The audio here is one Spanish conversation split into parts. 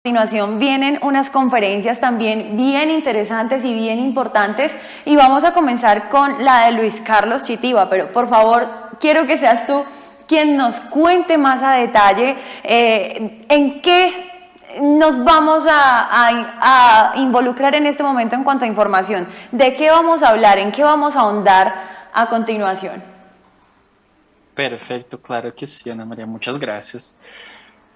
continuación vienen unas conferencias también bien interesantes y bien importantes y vamos a comenzar con la de Luis Carlos Chitiva, pero por favor quiero que seas tú quien nos cuente más a detalle en qué nos vamos a involucrar en este momento en cuanto a información, de qué vamos a hablar, en qué vamos a ahondar a continuación. Perfecto, claro que sí, Ana María, muchas gracias.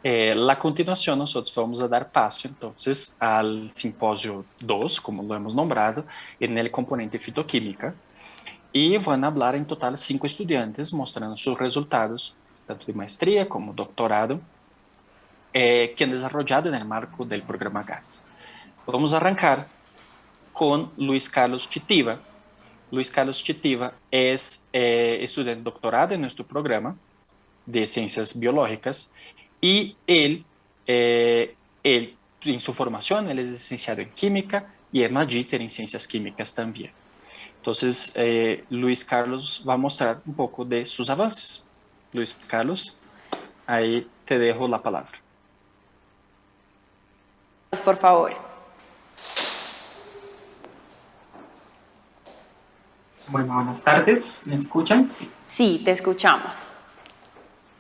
A continuación, nosotros vamos a dar paso, entonces, al simpósio 2, como lo hemos nombrado, en el componente fitoquímica, y van a hablar en total 5 estudiantes mostrando sus resultados, tanto de maestría como doctorado, que han desarrollado en el marco del programa GATT. Vamos a arrancar con Luis Carlos Chitiva. Luis Carlos Chitiva es estudiante de doctorado en nuestro programa de Ciencias Biológicas y él en su formación, él es licenciado en Química y es magíster en Ciencias Químicas también. Entonces, Luis Carlos va a mostrar un poco de sus avances. Luis Carlos, ahí te dejo la palabra. Por favor. Bueno, buenas tardes. ¿Me escuchan? Sí. Sí, te escuchamos.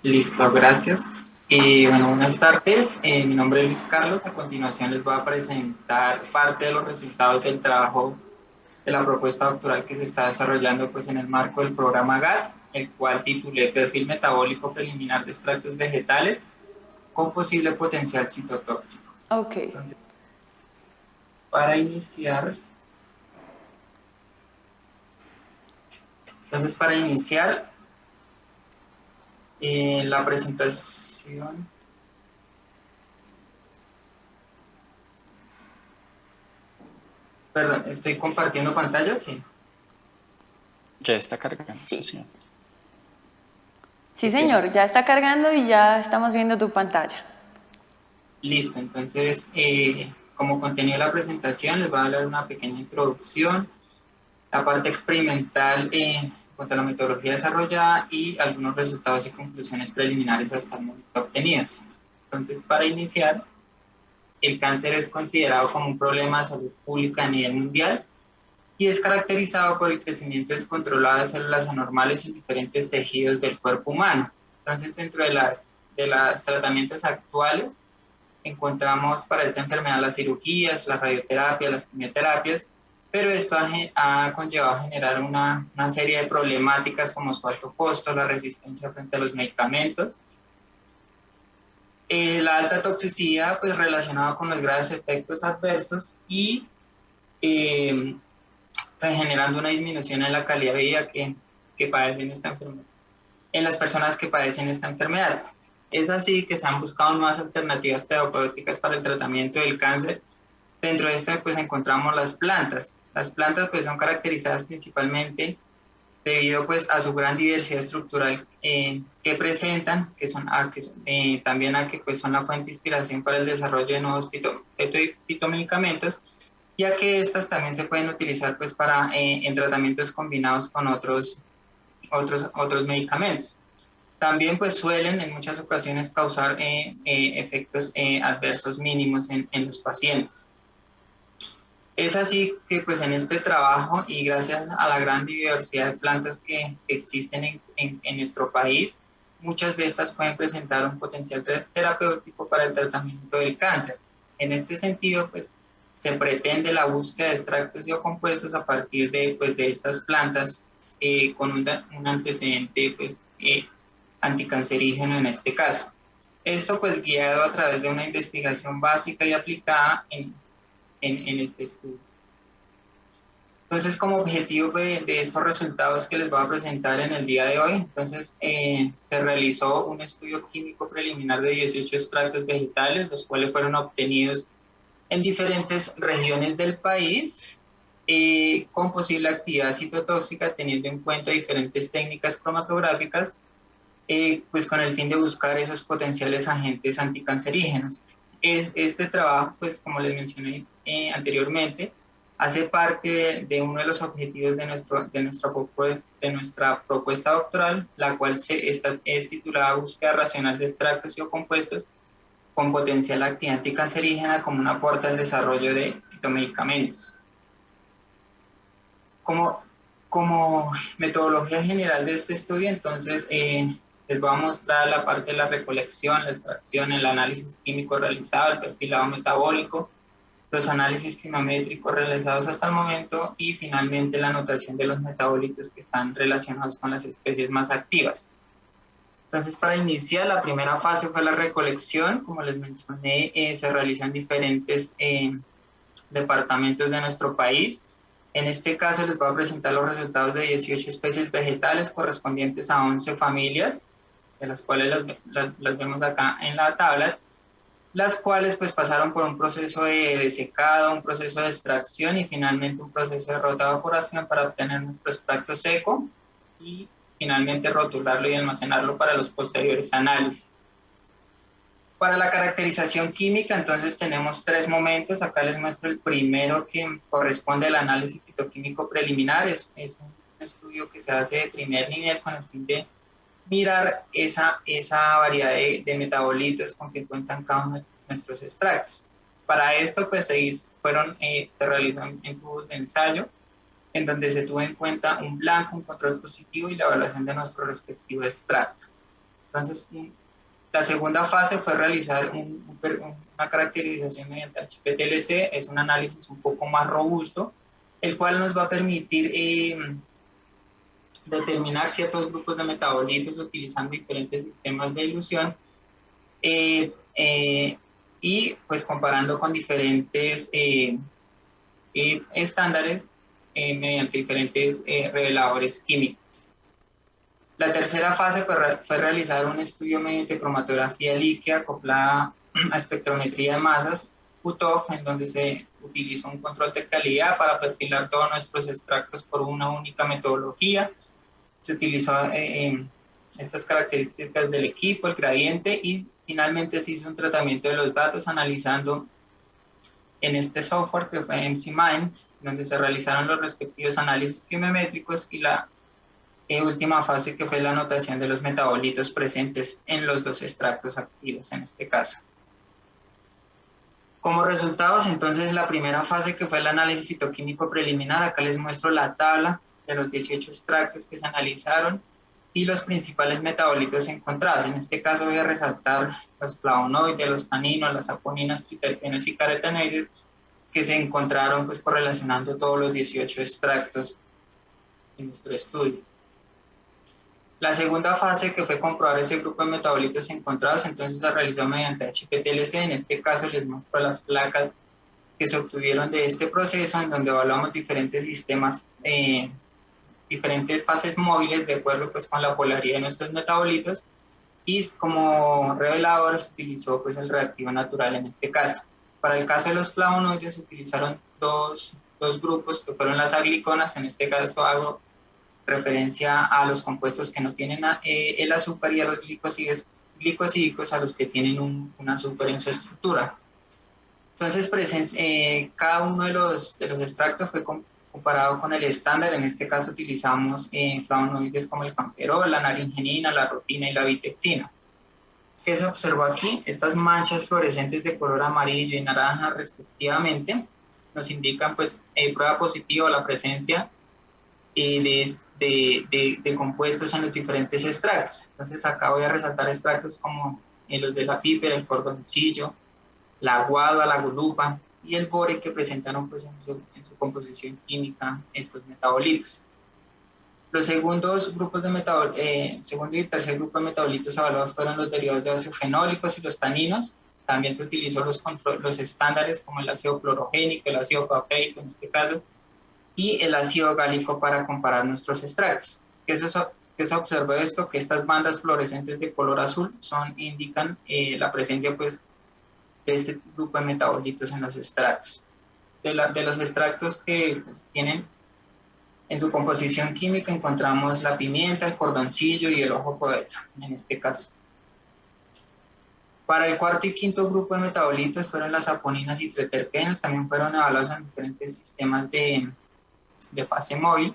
Listo, gracias. Bueno, buenas tardes. Mi nombre es Luis Carlos. A continuación les voy a presentar parte de los resultados del trabajo de la propuesta doctoral que se está desarrollando pues, en el marco del programa GATT, el cual titulé Perfil metabólico preliminar de extractos vegetales con posible potencial citotóxico. Ok. Entonces, para iniciar, la presentación. Perdón, ¿estoy compartiendo pantalla? Sí. Ya está cargando, sí, señor. Sí, señor, ya está cargando y ya estamos viendo tu pantalla. Listo, entonces, como contenido de la presentación, les voy a dar una pequeña introducción, la parte experimental en cuanto a la metodología desarrollada y algunos resultados y conclusiones preliminares hasta el momento obtenidos. Entonces, para iniciar, el cáncer es considerado como un problema de salud pública a nivel mundial y es caracterizado por el crecimiento descontrolado de células anormales en diferentes tejidos del cuerpo humano. Entonces, dentro de los tratamientos actuales, encontramos para esta enfermedad las cirugías, las radioterapias, las quimioterapias, pero esto ha conllevado a generar una serie de problemáticas como su alto costo, la resistencia frente a los medicamentos, la alta toxicidad pues, relacionada con los graves efectos adversos y pues, generando una disminución en la calidad de vida que padecen esta enfermedad, en las personas que padecen esta enfermedad. Es así que se han buscado nuevas alternativas terapéuticas para el tratamiento del cáncer. Dentro de esto pues encontramos las plantas. Las plantas pues son caracterizadas principalmente debido pues a su gran diversidad estructural que presentan, también a que pues son la fuente de inspiración para el desarrollo de nuevos fitomedicamentos, ya que estas también se pueden utilizar pues en tratamientos combinados con otros medicamentos. También pues suelen en muchas ocasiones causar efectos adversos mínimos en los pacientes. Es así que pues en este trabajo y gracias a la gran diversidad de plantas que existen en nuestro país, muchas de estas pueden presentar un potencial terapéutico para el tratamiento del cáncer. En este sentido, pues se pretende la búsqueda de extractos biocompuestos a partir de estas plantas con un antecedente pues, anticancerígeno en este caso. Esto pues guiado a través de una investigación básica y aplicada en este estudio. Entonces, como objetivo de estos resultados que les voy a presentar en el día de hoy, entonces se realizó un estudio químico preliminar de 18 extractos vegetales, los cuales fueron obtenidos en diferentes regiones del país, con posible actividad citotóxica, teniendo en cuenta diferentes técnicas cromatográficas, pues con el fin de buscar esos potenciales agentes anticancerígenos. Este trabajo, pues como les mencioné anteriormente, hace parte de uno de los objetivos de nuestra propuesta doctoral, la cual es titulada Búsqueda racional de extractos y compuestos con potencial actividad anticancerígena como un aporte al desarrollo de fitomedicamentos. Como metodología general de este estudio, entonces les voy a mostrar la parte de la recolección, la extracción, el análisis químico realizado, el perfilado metabólico, los análisis quimométricos realizados hasta el momento y finalmente la anotación de los metabolitos que están relacionados con las especies más activas. Entonces, para iniciar, la primera fase fue la recolección. Como les mencioné, se realizó en diferentes departamentos de nuestro país. En este caso les voy a presentar los resultados de 18 especies vegetales correspondientes a 11 familias, de las cuales las vemos acá en la tabla, las cuales pues pasaron por un proceso de secado, un proceso de extracción y finalmente un proceso de rotaevaporación para obtener nuestro extracto seco y finalmente rotularlo y almacenarlo para los posteriores análisis. Para la caracterización química, entonces tenemos 3 momentos. Acá les muestro el primero que corresponde al análisis fitoquímico preliminar. Es un estudio que se hace de primer nivel con el fin de mirar esa variedad de metabolitos con que cuentan cada uno de nuestros extractos. Para esto, pues se realizó en tubos de ensayo, en donde se tuvo en cuenta un blanco, un control positivo y la evaluación de nuestro respectivo extracto. Entonces, la segunda fase fue realizar una caracterización mediante HPLC, es un análisis un poco más robusto, el cual nos va a permitir determinar ciertos grupos de metabolitos utilizando diferentes sistemas de dilución y pues comparando con diferentes estándares mediante diferentes reveladores químicos. La tercera fase fue realizar un estudio mediante cromatografía líquida acoplada a espectrometría de masas, UTOF, en donde se utilizó un control de calidad para perfilar todos nuestros extractos por una única metodología. Se utilizó estas características del equipo, el gradiente, y finalmente se hizo un tratamiento de los datos analizando en este software que fue MCMine, donde se realizaron los respectivos análisis quimiométricos y la última fase que fue la anotación de los metabolitos presentes en los 2 extractos activos en este caso. Como resultados, entonces, la primera fase que fue el análisis fitoquímico preliminar, acá les muestro la tabla de los 18 extractos que se analizaron y los principales metabolitos encontrados. En este caso voy a resaltar los flavonoides, los taninos, las saponinas, triterpenos y carotenoides que se encontraron pues correlacionando todos los 18 extractos en nuestro estudio. La segunda fase, que fue comprobar ese grupo de metabolitos encontrados, entonces se realizó mediante HPLC. En este caso les muestro las placas que se obtuvieron de este proceso, en donde evaluamos diferentes sistemas, diferentes fases móviles de acuerdo pues con la polaridad de nuestros metabolitos, y como revelador se utilizó pues el reactivo natural en este caso. Para el caso de los flavonoides se utilizaron dos grupos que fueron las agliconas. En este caso hago referencia a los compuestos que no tienen el azúcar y a los glicosídicos a los que tienen un azúcar en su estructura. Entonces, cada uno de los extractos fue comparado con el estándar. En este caso utilizamos flavonoides como el camferol, la naringenina, la rutina y la vitexina. ¿Qué se observó aquí? Estas manchas fluorescentes de color amarillo y naranja respectivamente nos indican pues prueba positiva la presencia de compuestos en los diferentes extractos. Entonces acá voy a resaltar extractos como los de la pípera, el cordoncillo, la guava, la gulupa y el bore, que presentaron pues en su composición química estos metabolitos. Los segundos grupos de segundo y tercer grupo de metabolitos evaluados fueron los derivados de ácidos fenólicos y los taninos. También se utilizó los estándares como el ácido clorogénico, el ácido pafeico en este caso, y el ácido gálico para comparar nuestros extractos. ¿Qué se observó esto? Que estas bandas fluorescentes de color azul indican la presencia pues, de este grupo de metabolitos en los extractos. De los extractos que pues, tienen en su composición química encontramos la pimienta, el cordoncillo y el ojo podrido, en este caso. Para el cuarto y quinto grupo de metabolitos fueron las saponinas y triterpenos, también fueron evaluados en diferentes sistemas de fase móvil,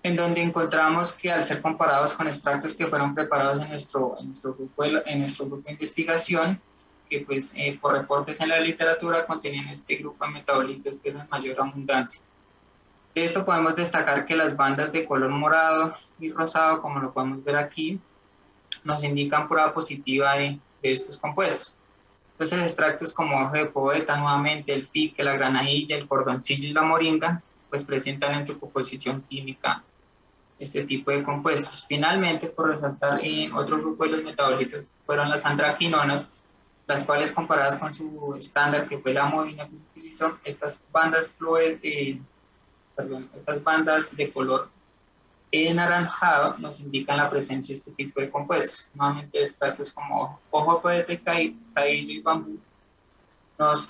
en donde encontramos que al ser comparados con extractos que fueron preparados en nuestro grupo de investigación, que pues por reportes en la literatura contenían este grupo de metabolitos pues en mayor abundancia. De esto podemos destacar que las bandas de color morado y rosado, como lo podemos ver aquí, nos indican prueba positiva de estos compuestos. Entonces, extractos como hoja de poeta, nuevamente el fique, la granadilla, el cordoncillo y la moringa, pues presentan en su composición química este tipo de compuestos. Finalmente, por resaltar, otro grupo de los metabolitos fueron las antraquinonas, las cuales comparadas con su estándar, que fue la amodina que se utilizó, estas bandas estas bandas de color anaranjado nos indican la presencia de este tipo de compuestos. Nuevamente, extractos como ojo de poeta, cabello y bambú nos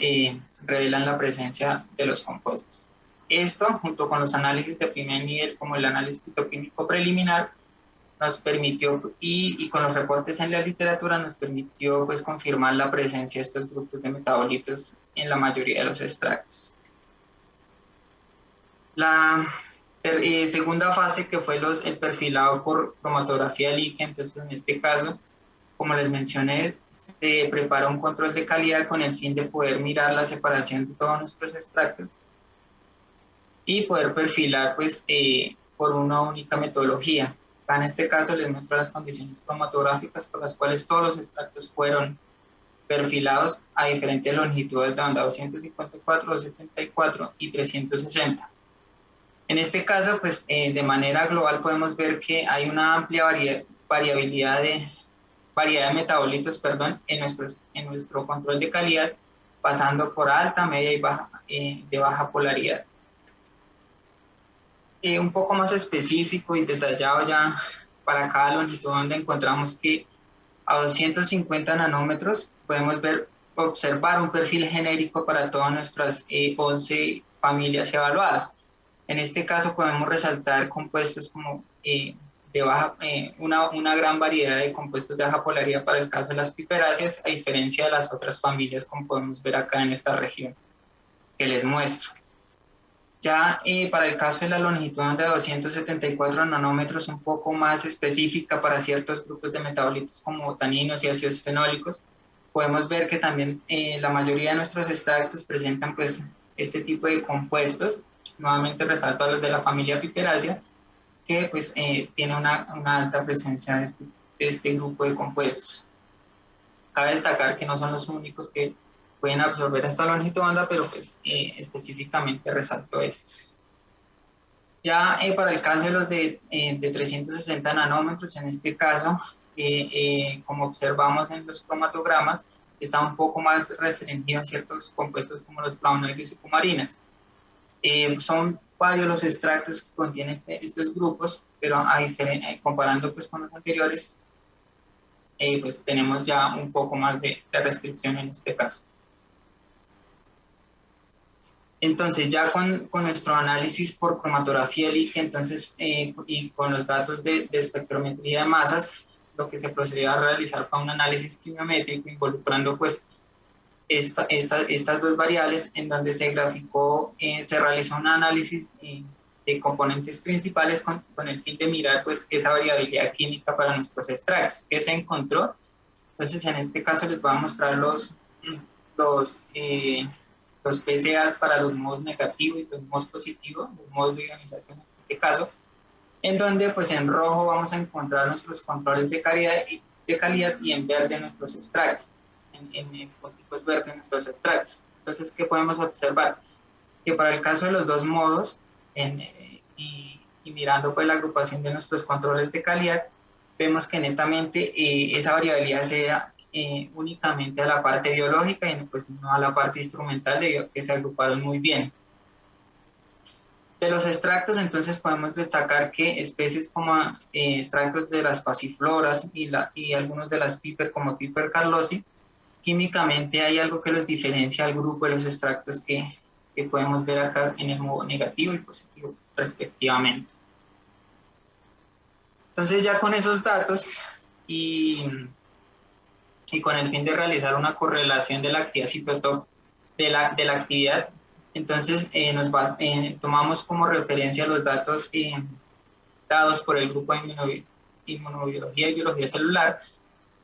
revelan la presencia de los compuestos. Esto, junto con los análisis de primer nivel, como el análisis fitoquímico preliminar, nos permitió, y con los reportes en la literatura, nos permitió pues, confirmar la presencia de estos grupos de metabolitos en la mayoría de los extractos. La segunda fase, que fue el perfilado por cromatografía líquida, entonces en este caso, como les mencioné, se prepara un control de calidad con el fin de poder mirar la separación de todos nuestros extractos y poder perfilar pues, por una única metodología. En este caso les muestro las condiciones cromatográficas por las cuales todos los extractos fueron perfilados a diferentes longitudes de banda 254, 274 y 360. En este caso, pues de manera global podemos ver que hay una amplia variabilidad de metabolitos, en nuestro control de calidad, pasando por alta, media y baja, de baja polaridad. Un poco más específico y detallado ya para cada longitud, donde encontramos que a 250 nanómetros podemos observar un perfil genérico para todas nuestras 11 familias evaluadas. En este caso podemos resaltar compuestos como una gran variedad de compuestos de baja polaridad para el caso de las piperáceas, a diferencia de las otras familias, como podemos ver acá en esta región que les muestro. Ya para el caso de la longitud de 274 nanómetros, un poco más específica para ciertos grupos de metabolitos como taninos y ácidos fenólicos, podemos ver que también la mayoría de nuestros extractos presentan pues, este tipo de compuestos. Nuevamente resalto a los de la familia piperácea, que pues, tiene una alta presencia de este grupo de compuestos. Cabe destacar que no son los únicos que pueden absorber esta longitud de banda, pero pues, específicamente resalto estos. Ya para el caso de los de 360 nanómetros, en este caso, como observamos en los cromatogramas, está un poco más restringido a ciertos compuestos como los flavonoides y cumarinas. Son varios los extractos que contienen estos grupos, pero comparando pues, con los anteriores, pues tenemos ya un poco más de restricción en este caso. Entonces, ya con nuestro análisis por cromatografía líquida, entonces, y con los datos de espectrometría de masas, lo que se procedió a realizar fue un análisis quimiométrico involucrando pues, estas dos variables, en donde se graficó, se realizó un análisis de componentes principales con el fin de mirar pues, esa variabilidad química para nuestros extractos. ¿Qué se encontró? Entonces, en este caso les voy a mostrar los PCAs para los modos negativos y los modos positivos, los modos de ionización en este caso, en donde pues en rojo vamos a encontrar nuestros controles de calidad y en verde nuestros extractos, en punticos verdes nuestros extractos. Entonces, ¿qué podemos observar? Que para el caso de los dos modos, y mirando pues la agrupación de nuestros controles de calidad, vemos que netamente esa variabilidad se da únicamente a la parte biológica y pues no a la parte instrumental, debido a que se agruparon muy bien. De los extractos, entonces podemos destacar que especies como extractos de las pasifloras y algunos de las piper como piper carlosi, químicamente hay algo que los diferencia al grupo de los extractos que podemos ver acá en el modo negativo y positivo respectivamente. Entonces, ya con esos datos y con el fin de realizar una correlación de la actividad citotox de la actividad, entonces tomamos como referencia los datos dados por el grupo de inmunobiología y biología celular,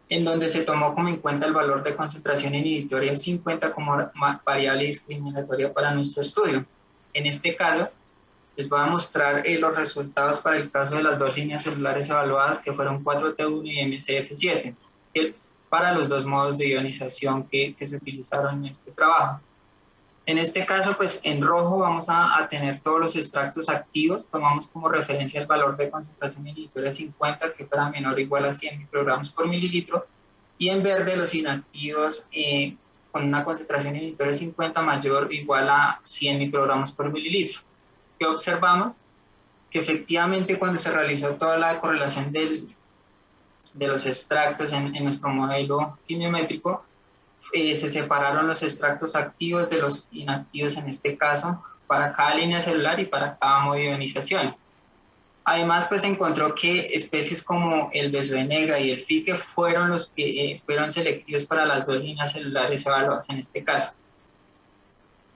en donde se tomó como en cuenta el valor de concentración inhibitoria 50 como variable discriminatoria para nuestro estudio. En este caso, les voy a mostrar los resultados para el caso de las dos líneas celulares evaluadas, que fueron 4T1 y MCF7, para los dos modos de ionización que se utilizaron en este trabajo. En este caso, pues en rojo vamos a tener todos los extractos activos, tomamos como referencia el valor de concentración inhibitoria 50, que fuera menor o igual a 100 microgramos por mililitro, y en verde los inactivos con una concentración inhibitoria 50 mayor o igual a 100 microgramos por mililitro. ¿Qué observamos? Que efectivamente cuando se realizó toda la correlación de los extractos en nuestro modelo quimiométrico, se separaron los extractos activos de los inactivos en este caso para cada línea celular y para cada modo de ionización. Además, pues se encontró que especies como el beso de negra y el fique fueron los que fueron selectivos para las dos líneas celulares evaluadas en este caso.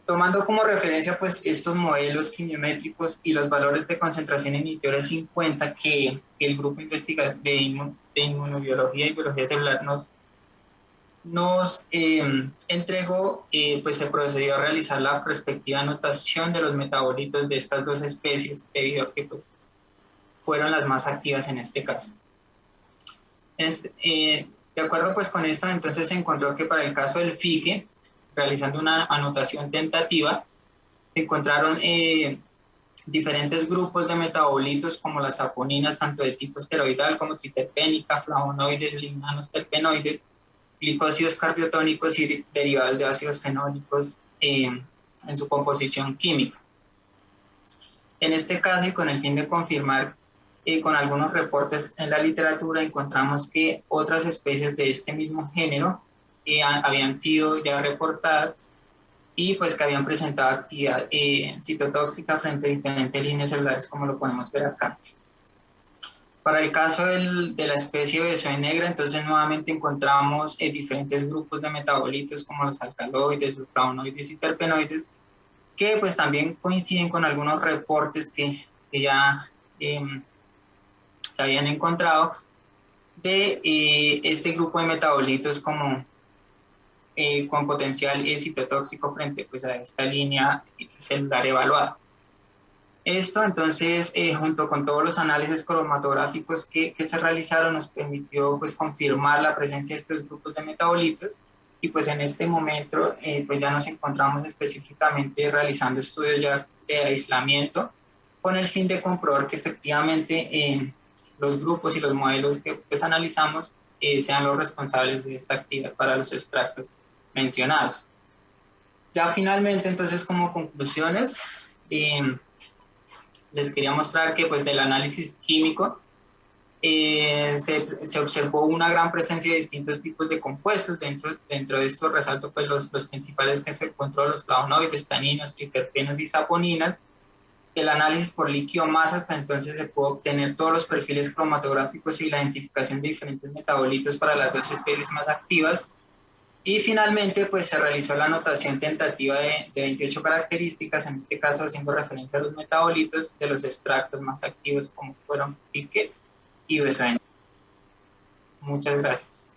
Tomando como referencia pues estos modelos quimiométricos y los valores de concentración inhibitoria 50 que el grupo de inmunobiología y biología celular nos entregó, pues se procedió a realizar la respectiva anotación de los metabolitos de estas dos especies, debido a que pues fueron las más activas en este caso. De acuerdo pues con esto, entonces se encontró que para el caso del fique, realizando una anotación tentativa, se encontraron diferentes grupos de metabolitos como las saponinas, tanto de tipo esteroidal como triterpénica, flavonoides, lignanos, terpenoides, glicósidos cardiotónicos y derivados de ácidos fenólicos en su composición química. En este caso, y con el fin de confirmar con algunos reportes en la literatura, encontramos que otras especies de este mismo género habían sido ya reportadas y pues que habían presentado actividad citotóxica frente a diferentes líneas celulares, como lo podemos ver acá. Para el caso de la especie beso de negra, entonces nuevamente encontramos diferentes grupos de metabolitos como los alcaloides, los flavonoides y terpenoides, que pues también coinciden con algunos reportes que ya se habían encontrado de este grupo de metabolitos como con potencial citotóxico frente pues, a esta línea celular evaluada. Esto entonces, junto con todos los análisis cromatográficos que se realizaron, nos permitió pues, confirmar la presencia de estos grupos de metabolitos, y pues en este momento pues ya nos encontramos específicamente realizando estudios ya de aislamiento con el fin de comprobar que efectivamente los grupos y los modelos que pues analizamos sean los responsables de esta actividad para los extractos mencionados. Ya finalmente, entonces, como conclusiones, les quería mostrar que pues del análisis químico se observó una gran presencia de distintos tipos de compuestos. Dentro de esto resalto pues los principales que se encontró: los flavonoides, taninos, triterpenos y saponinas. Del análisis por líquido masas, pues entonces se pudo obtener todos los perfiles cromatográficos y la identificación de diferentes metabolitos para las dos especies más activas. Y finalmente, pues se realizó la anotación tentativa de 28 características, en este caso haciendo referencia a los metabolitos de los extractos más activos, como fueron fique y beso de negra. Muchas gracias.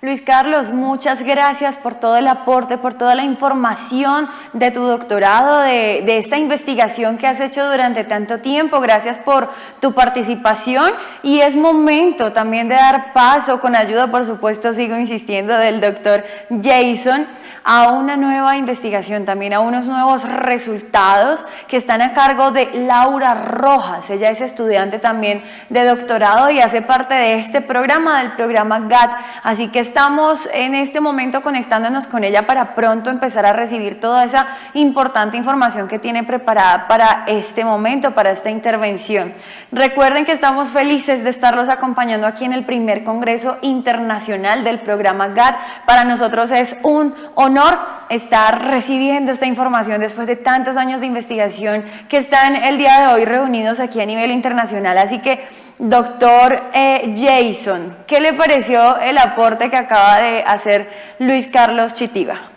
Luis Carlos, muchas gracias por todo el aporte, por toda la información de tu doctorado, de esta investigación que has hecho durante tanto tiempo. Gracias por tu participación, y es momento también de dar paso, con ayuda, por supuesto, sigo insistiendo, del doctor Jason, a una nueva investigación, también a unos nuevos resultados que están a cargo de Laura Rojas. Ella es estudiante también de doctorado y hace parte de este programa, del programa GAT, así que estamos en este momento conectándonos con ella para pronto empezar a recibir toda esa importante información que tiene preparada para este momento, para esta intervención. Recuerden que estamos felices de estarlos acompañando aquí en el primer Congreso Internacional del programa GAT. Para nosotros es un honor estar recibiendo esta información después de tantos años de investigación que están el día de hoy reunidos aquí a nivel internacional. Así que, doctor Jason, ¿qué le pareció el aporte que acaba de hacer Luis Carlos Chitiba?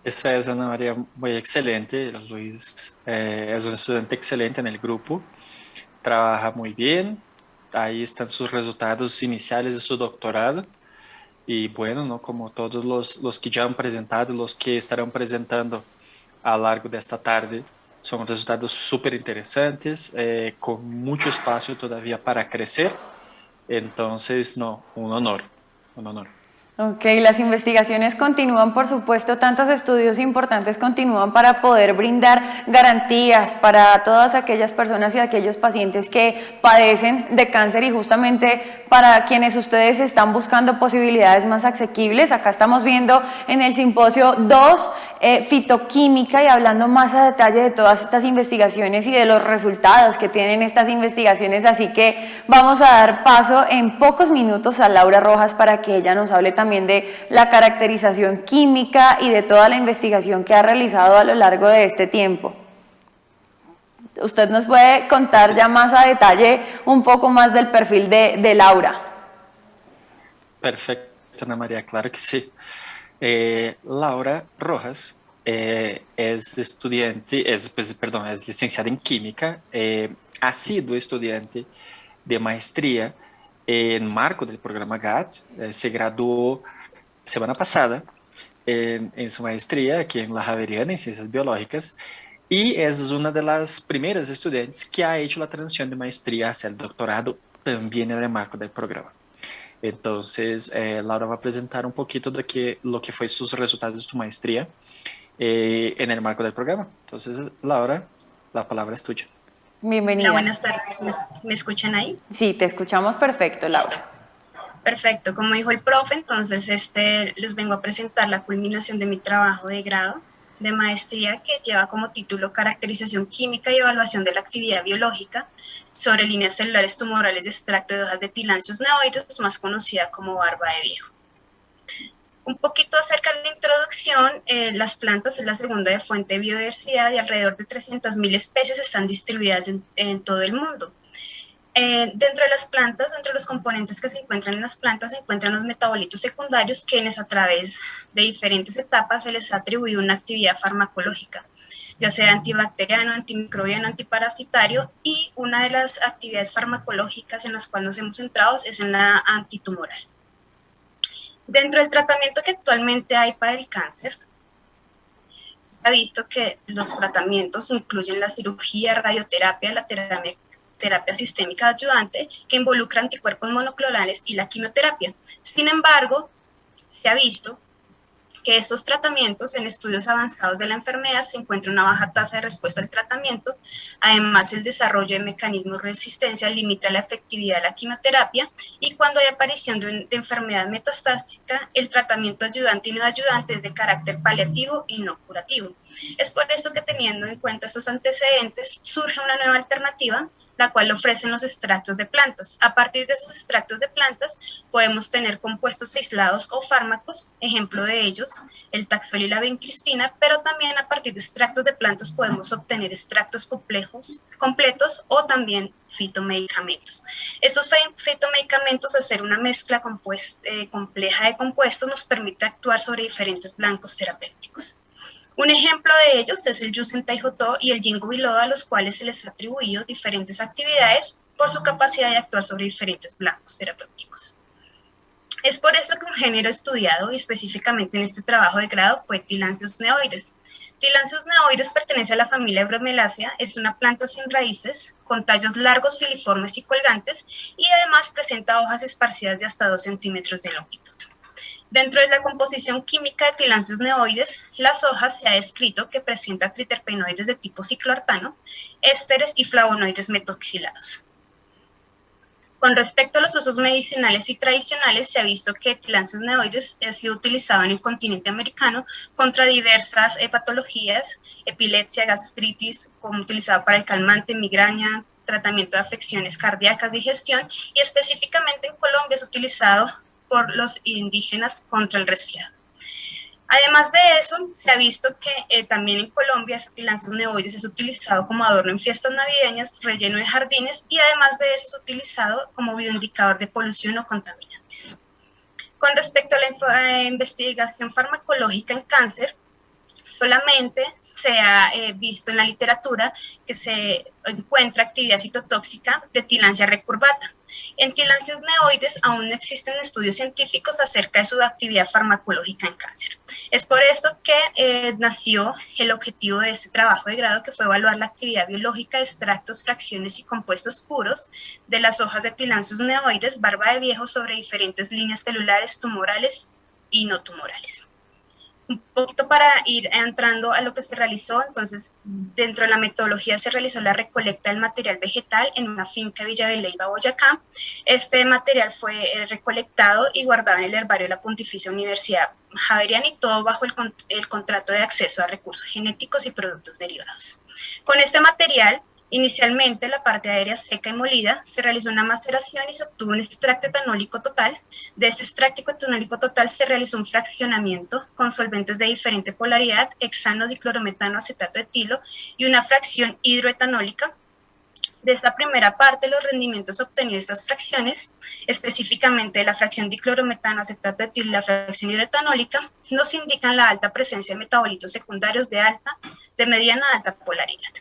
Esa es Ana María muy excelente. Luis es un estudiante excelente en el grupo, trabaja muy bien. Ahí están sus resultados iniciales de su doctorado. Y bueno, ¿no? Como todos los que ya han presentado, los que estarán presentando a lo largo de esta tarde, son resultados súper interesantes, con mucho espacio todavía para crecer. Entonces, no, un honor, un honor. Ok, las investigaciones continúan, por supuesto, tantos estudios importantes continúan para poder brindar garantías para todas aquellas personas y aquellos pacientes que padecen de cáncer y justamente para quienes ustedes están buscando posibilidades más asequibles. Acá estamos viendo en el simposio 2 fitoquímica y hablando más a detalle de todas estas investigaciones y de los resultados que tienen estas investigaciones, así que vamos a dar paso en pocos minutos a Laura Rojas para que ella nos hable también de la caracterización química y de toda la investigación que ha realizado a lo largo de este tiempo. ¿Usted nos puede contar ya más a detalle un poco más del perfil de Laura? Perfecto, Ana María, claro que sí. Laura Rojas es estudiante, es licenciada en química, ha sido estudiante de maestría en marco del programa GATT, se graduó semana pasada en su maestría aquí en La Javeriana en Ciencias Biológicas y es una de las primeras estudiantes que ha hecho la transición de maestría hacia el doctorado también en el marco del programa. Entonces, Laura va a presentar un poquito de lo que fue sus resultados de su maestría en el marco del programa. Entonces, Laura, la palabra es tuya. Bienvenida. Hola, buenas tardes. ¿Me escuchan ahí? Sí, te escuchamos perfecto, Laura. Listo. Perfecto. Como dijo el profe, entonces les vengo a presentar la culminación de mi trabajo de grado de maestría que lleva como título Caracterización química y evaluación de la actividad biológica sobre líneas celulares tumorales de extracto de hojas de Tillandsius neoides, más conocida como barba de viejo. Un poquito acerca de la introducción, las plantas es la segunda de fuente de biodiversidad y alrededor de 300.000 especies están distribuidas en todo el mundo. Dentro de las plantas, entre los componentes que se encuentran en las plantas, se encuentran los metabolitos secundarios, quienes a través de diferentes etapas se les ha atribuido una actividad farmacológica, ya sea antibacteriano, antimicrobiano, antiparasitario, y una de las actividades farmacológicas en las cuales nos hemos centrado es en la antitumoral. Dentro del tratamiento que actualmente hay para el cáncer, se ha visto que los tratamientos incluyen la cirugía, radioterapia, la terapia sistémica ayudante, que involucra anticuerpos monoclonales y la quimioterapia. Sin embargo, se ha visto que estos tratamientos en estudios avanzados de la enfermedad se encuentra una baja tasa de respuesta al tratamiento. Además, el desarrollo de mecanismos de resistencia limita la efectividad de la quimioterapia y cuando hay aparición de enfermedad metastásica, el tratamiento ayudante y no ayudante es de carácter paliativo y no curativo. Es por esto que teniendo en cuenta estos antecedentes, surge una nueva alternativa, la cual ofrecen los extractos de plantas. A partir de esos extractos de plantas podemos tener compuestos aislados o fármacos, ejemplo de ellos, el Taxol y la vincristina, pero también a partir de extractos de plantas podemos obtener extractos completos o también fitomedicamentos. Estos fitomedicamentos, al ser una mezcla compleja de compuestos, nos permite actuar sobre diferentes blancos terapéuticos. Un ejemplo de ellos es el Yusen-Taijotó y el Ginkgo biloba, a los cuales se les ha atribuido diferentes actividades por su capacidad de actuar sobre diferentes blancos terapéuticos. Es por esto que un género estudiado, y específicamente en este trabajo de grado, fue Tillandsius neoides. Tillandsius neoides pertenece a la familia Bromelaceae, es una planta sin raíces, con tallos largos, filiformes y colgantes, y además presenta hojas esparcidas de hasta 2 centímetros de longitud. Dentro de la composición química de Tillandsius neoides, las hojas se ha descrito que presenta triterpenoides de tipo cicloartano, ésteres y flavonoides metoxilados. Con respecto a los usos medicinales y tradicionales, se ha visto que Tillandsius neoides ha sido utilizado en el continente americano contra diversas patologías, epilepsia, gastritis, como utilizado para el calmante, migraña, tratamiento de afecciones cardíacas, digestión, y específicamente en Colombia es utilizado por los indígenas contra el resfriado. Además de eso, se ha visto que también en Colombia Tillandsius neoides es utilizado como adorno en fiestas navideñas, relleno de jardines y además de eso es utilizado como bioindicador de polución o contaminantes. Con respecto a la investigación farmacológica en cáncer, Solamente se ha visto en la literatura que se encuentra actividad citotóxica de Tillandsia recurvata. En Tillandsia neoides aún no existen estudios científicos acerca de su actividad farmacológica en cáncer. Es por esto que nació el objetivo de este trabajo de grado, que fue evaluar la actividad biológica de extractos, fracciones y compuestos puros de las hojas de Tillandsia neoides, barba de viejo, sobre diferentes líneas celulares tumorales y no tumorales. Un poquito para ir entrando a lo que se realizó. Entonces, dentro de la metodología se realizó la recolecta del material vegetal en una finca Villa de Leyva, Boyacá. Este material fue recolectado y guardado en el herbario de la Pontificia Universidad Javeriana, y todo bajo el contrato de acceso a recursos genéticos y productos derivados. Con este material, inicialmente, la parte aérea seca y molida, se realizó una maceración y se obtuvo un extracto etanólico total. De este extracto etanólico total se realizó un fraccionamiento con solventes de diferente polaridad, hexano, diclorometano, acetato de etilo, y una fracción hidroetanólica. De esta primera parte, los rendimientos obtenidos de estas fracciones, específicamente de la fracción diclorometano, acetato de etilo y la fracción hidroetanólica, nos indican la alta presencia de metabolitos secundarios de mediana a alta polaridad.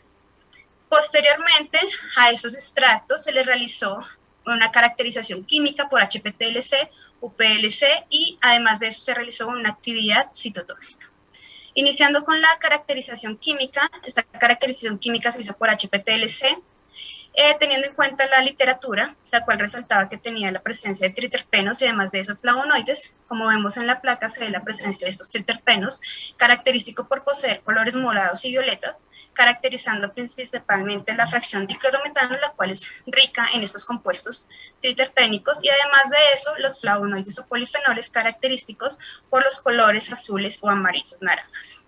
Posteriormente a esos extractos se les realizó una caracterización química por HPLC, UPLC, y además de eso se realizó una actividad citotóxica. Iniciando con la caracterización química, esta caracterización química se hizo por HPLC, teniendo en cuenta la literatura, la cual resaltaba que tenía la presencia de triterpenos y además de eso flavonoides. Como vemos en la placa, se ve la presencia de estos triterpenos, característico por poseer colores morados y violetas, caracterizando principalmente la fracción diclorometano, la cual es rica en estos compuestos triterpénicos, y además de eso, los flavonoides o polifenoles, característicos por los colores azules o amarillos naranjas.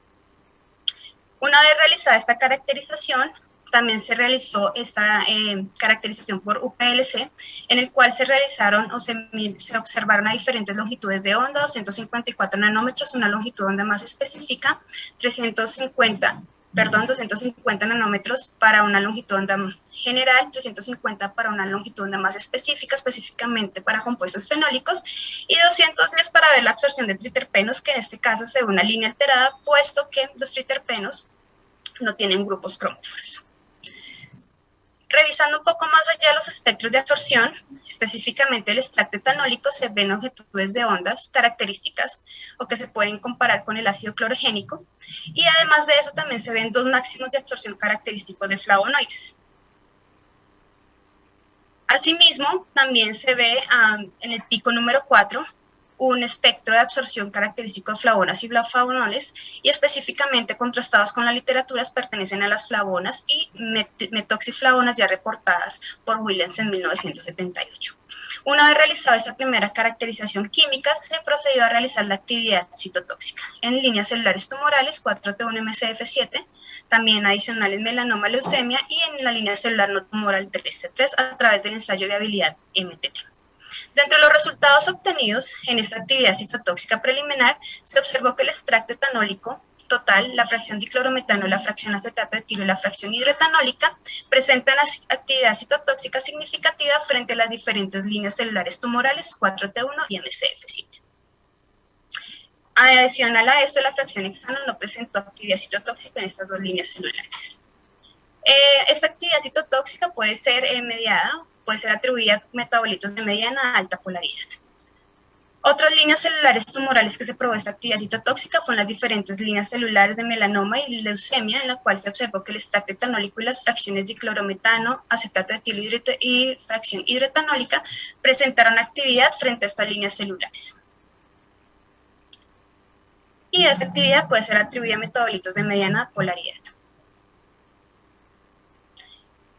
Una vez realizada esta caracterización, también se realizó esta caracterización por UPLC, en el cual se realizaron o se observaron a diferentes longitudes de onda: 254 nanómetros, una longitud de onda más específica, 250 nanómetros para una longitud de onda general, 350 para una longitud de onda más específica, específicamente para compuestos fenólicos, y 210 para ver la absorción de triterpenos, que en este caso se ve una línea alterada, puesto que los triterpenos no tienen grupos cromóforos. Revisando un poco más allá los espectros de absorción, específicamente el extracto etanólico, se ven longitudes de ondas características o que se pueden comparar con el ácido clorogénico, y además de eso también se ven dos máximos de absorción característicos de flavonoides. Asimismo, también se ve en el pico número 4 un espectro de absorción característico de flavonas y flavonoles, y específicamente contrastados con la literatura pertenecen a las flavonas y metoxiflavonas ya reportadas por Williams en 1978. Una vez realizada esta primera caracterización química, se procedió a realizar la actividad citotóxica en líneas celulares tumorales 4T1-MCF7, también adicionales melanoma, leucemia, y en la línea celular no tumoral 3T3 a través del ensayo de habilidad MTT. Dentro de los resultados obtenidos en esta actividad citotóxica preliminar, se observó que el extracto etanólico total, la fracción diclorometano, la fracción acetato de etilo y la fracción hidroetanólica presentan actividad citotóxica significativa frente a las diferentes líneas celulares tumorales 4T1 y MCF7. Adicional a esto, la fracción hexano no presentó actividad citotóxica en estas dos líneas celulares. Esta actividad citotóxica puede ser puede ser atribuida a metabolitos de mediana a alta polaridad. Otras líneas celulares tumorales que se probó esta actividad citotóxica fueron las diferentes líneas celulares de melanoma y leucemia, en la cual se observó que el extracto etanólico y las fracciones diclorometano, acetato de etilo y fracción hidroetanólica presentaron actividad frente a estas líneas celulares. Y esta actividad puede ser atribuida a metabolitos de mediana polaridad.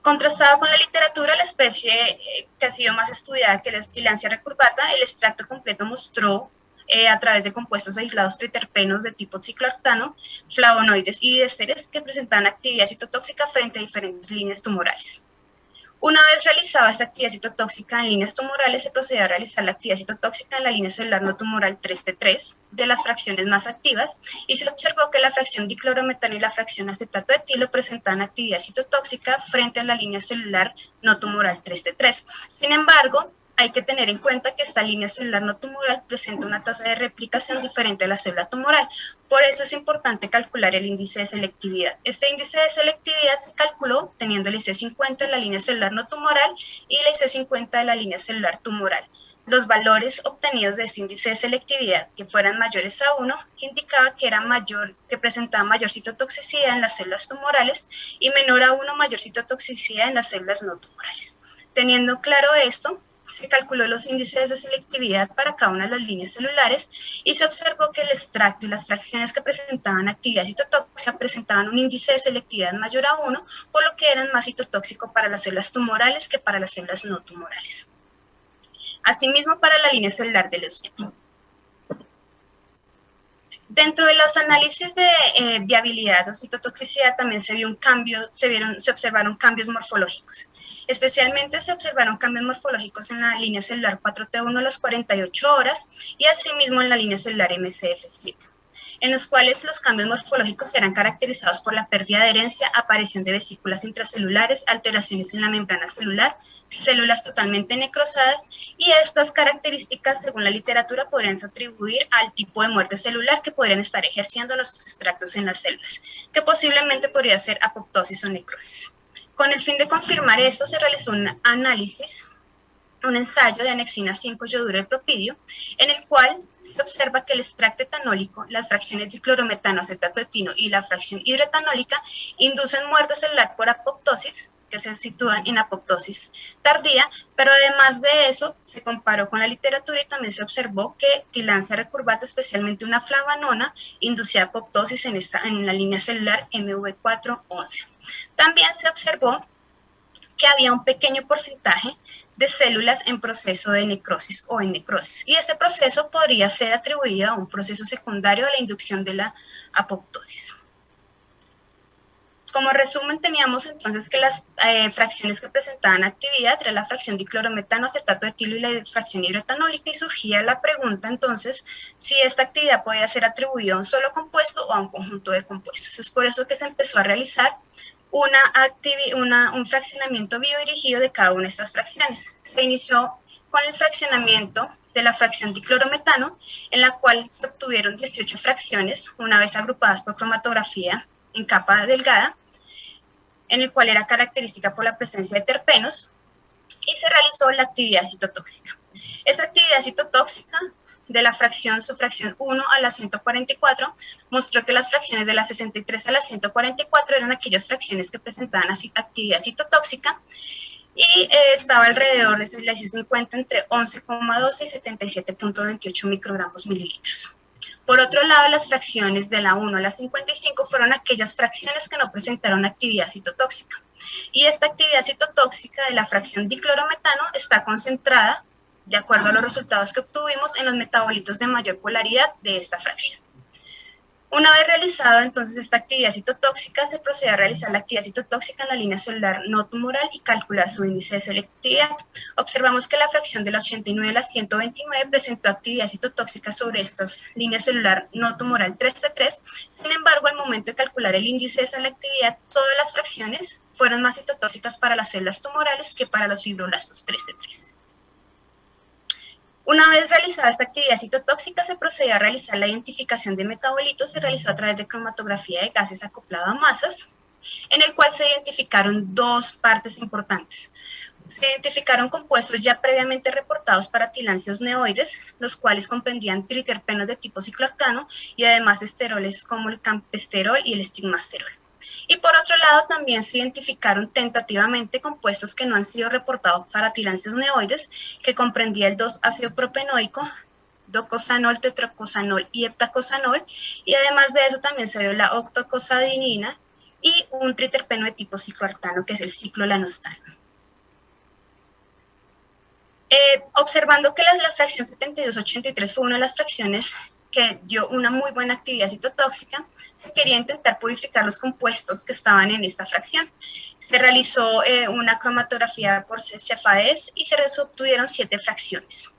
Contrastado con la literatura, la especie que ha sido más estudiada, que es Tillandsia recurvata, el extracto completo mostró a través de compuestos aislados triterpenos de tipo ciclooctano, flavonoides y diésteres que presentaban actividad citotóxica frente a diferentes líneas tumorales. Una vez realizada esta actividad citotóxica en líneas tumorales, se procedió a realizar la actividad citotóxica en la línea celular no tumoral 3T3 de las fracciones más activas, y se observó que la fracción diclorometano y la fracción acetato de etilo presentaban actividad citotóxica frente a la línea celular no tumoral 3T3. Sin embargo, hay que tener en cuenta que esta línea celular no tumoral presenta una tasa de replicación diferente a la célula tumoral. Por eso es importante calcular el índice de selectividad. Este índice de selectividad se calculó teniendo el IC50 de la línea celular no tumoral y el IC50 de la línea celular tumoral. Los valores obtenidos de este índice de selectividad, que fueran mayores a 1, indicaba que presentaba mayor citotoxicidad en las células tumorales y menor a 1 mayor citotoxicidad en las células no tumorales. Teniendo claro esto, se calculó los índices de selectividad para cada una de las líneas celulares y se observó que el extracto y las fracciones que presentaban actividad citotóxica presentaban un índice de selectividad mayor a 1, por lo que eran más citotóxicos para las células tumorales que para las células no tumorales. Asimismo, para la línea celular de leucemia. Dentro de los análisis de viabilidad o citotoxicidad también se observaron cambios morfológicos. Especialmente se observaron cambios morfológicos en la línea celular 4T1 a las 48 horas y asimismo en la línea celular MCF7, en los cuales los cambios morfológicos serán caracterizados por la pérdida de adherencia, aparición de vesículas intracelulares, alteraciones en la membrana celular, células totalmente necrosadas, y estas características, según la literatura, podrían atribuir al tipo de muerte celular que podrían estar ejerciendo los extractos en las células, que posiblemente podría ser apoptosis o necrosis. Con el fin de confirmar esto, se realizó un análisis, un ensayo de anexina 5 yoduro de propidio, en el cual se observa que el extracto etanólico, las fracciones de clorometano, acetato de etino y la fracción hidroetanólica inducen muerte celular por apoptosis, que se sitúan en apoptosis tardía, pero además de eso se comparó con la literatura y también se observó que tilancia recurvata, especialmente una flavanona, inducía apoptosis en la línea celular MV4-11. También se observó que había un pequeño porcentaje de células en proceso de necrosis o en necrosis, y este proceso podría ser atribuido a un proceso secundario a la inducción de la apoptosis. Como resumen, teníamos entonces que las fracciones que presentaban actividad era la fracción diclorometano, acetato de etilo y la fracción hidroetanólica, y surgía la pregunta entonces si esta actividad podía ser atribuida a un solo compuesto o a un conjunto de compuestos. Es por eso que se empezó a realizar un fraccionamiento biodirigido de cada una de estas fracciones. Se inició con el fraccionamiento de la fracción diclorometano, en la cual se obtuvieron 18 fracciones, una vez agrupadas por cromatografía en capa delgada, en el cual era característica por la presencia de terpenos, y se realizó la actividad citotóxica. Esa actividad citotóxica de la fracción, su fracción 1 a la 144, mostró que las fracciones de la 63 a la 144 eran aquellas fracciones que presentaban actividad citotóxica, y estaba alrededor de la IC50 entre 11,12 y 77,28 microgramos mililitros. Por otro lado, las fracciones de la 1 a la 55 fueron aquellas fracciones que no presentaron actividad citotóxica. Y esta actividad citotóxica de la fracción diclorometano está concentrada, de acuerdo a los resultados que obtuvimos, en los metabolitos de mayor polaridad de esta fracción. Una vez realizada entonces esta actividad citotóxica, se procede a realizar la actividad citotóxica en la línea celular no tumoral y calcular su índice de selectividad. Observamos que la fracción de la 89 a la 129 presentó actividad citotóxica sobre estas líneas celular no tumoral 3C3. Sin embargo, al momento de calcular el índice de selectividad, todas las fracciones fueron más citotóxicas para las células tumorales que para los fibroblastos 3C3. Una vez realizada esta actividad citotóxica, se procedió a realizar la identificación de metabolitos. Se realizó a través de cromatografía de gases acoplado a masas, en el cual se identificaron dos partes importantes. Se identificaron compuestos ya previamente reportados para tilancios neoides, los cuales comprendían triterpenos de tipo ciclooctano y además esteroles como el campesterol y el estigmasterol. Y por otro lado, también se identificaron tentativamente compuestos que no han sido reportados para tilancios neoides, que comprendía el 2-ácido propenoico, docosanol, tetrocosanol y heptacosanol, y además de eso también se vio la octocosadinina y un triterpeno de tipo ciclooctano, que es el ciclolanostano. Observando que la fracción 7283 fue una de las fracciones que dio una muy buena actividad citotóxica, se quería intentar purificar los compuestos que estaban en esta fracción. Se realizó una cromatografía por cefadez y se obtuvieron 7 fracciones.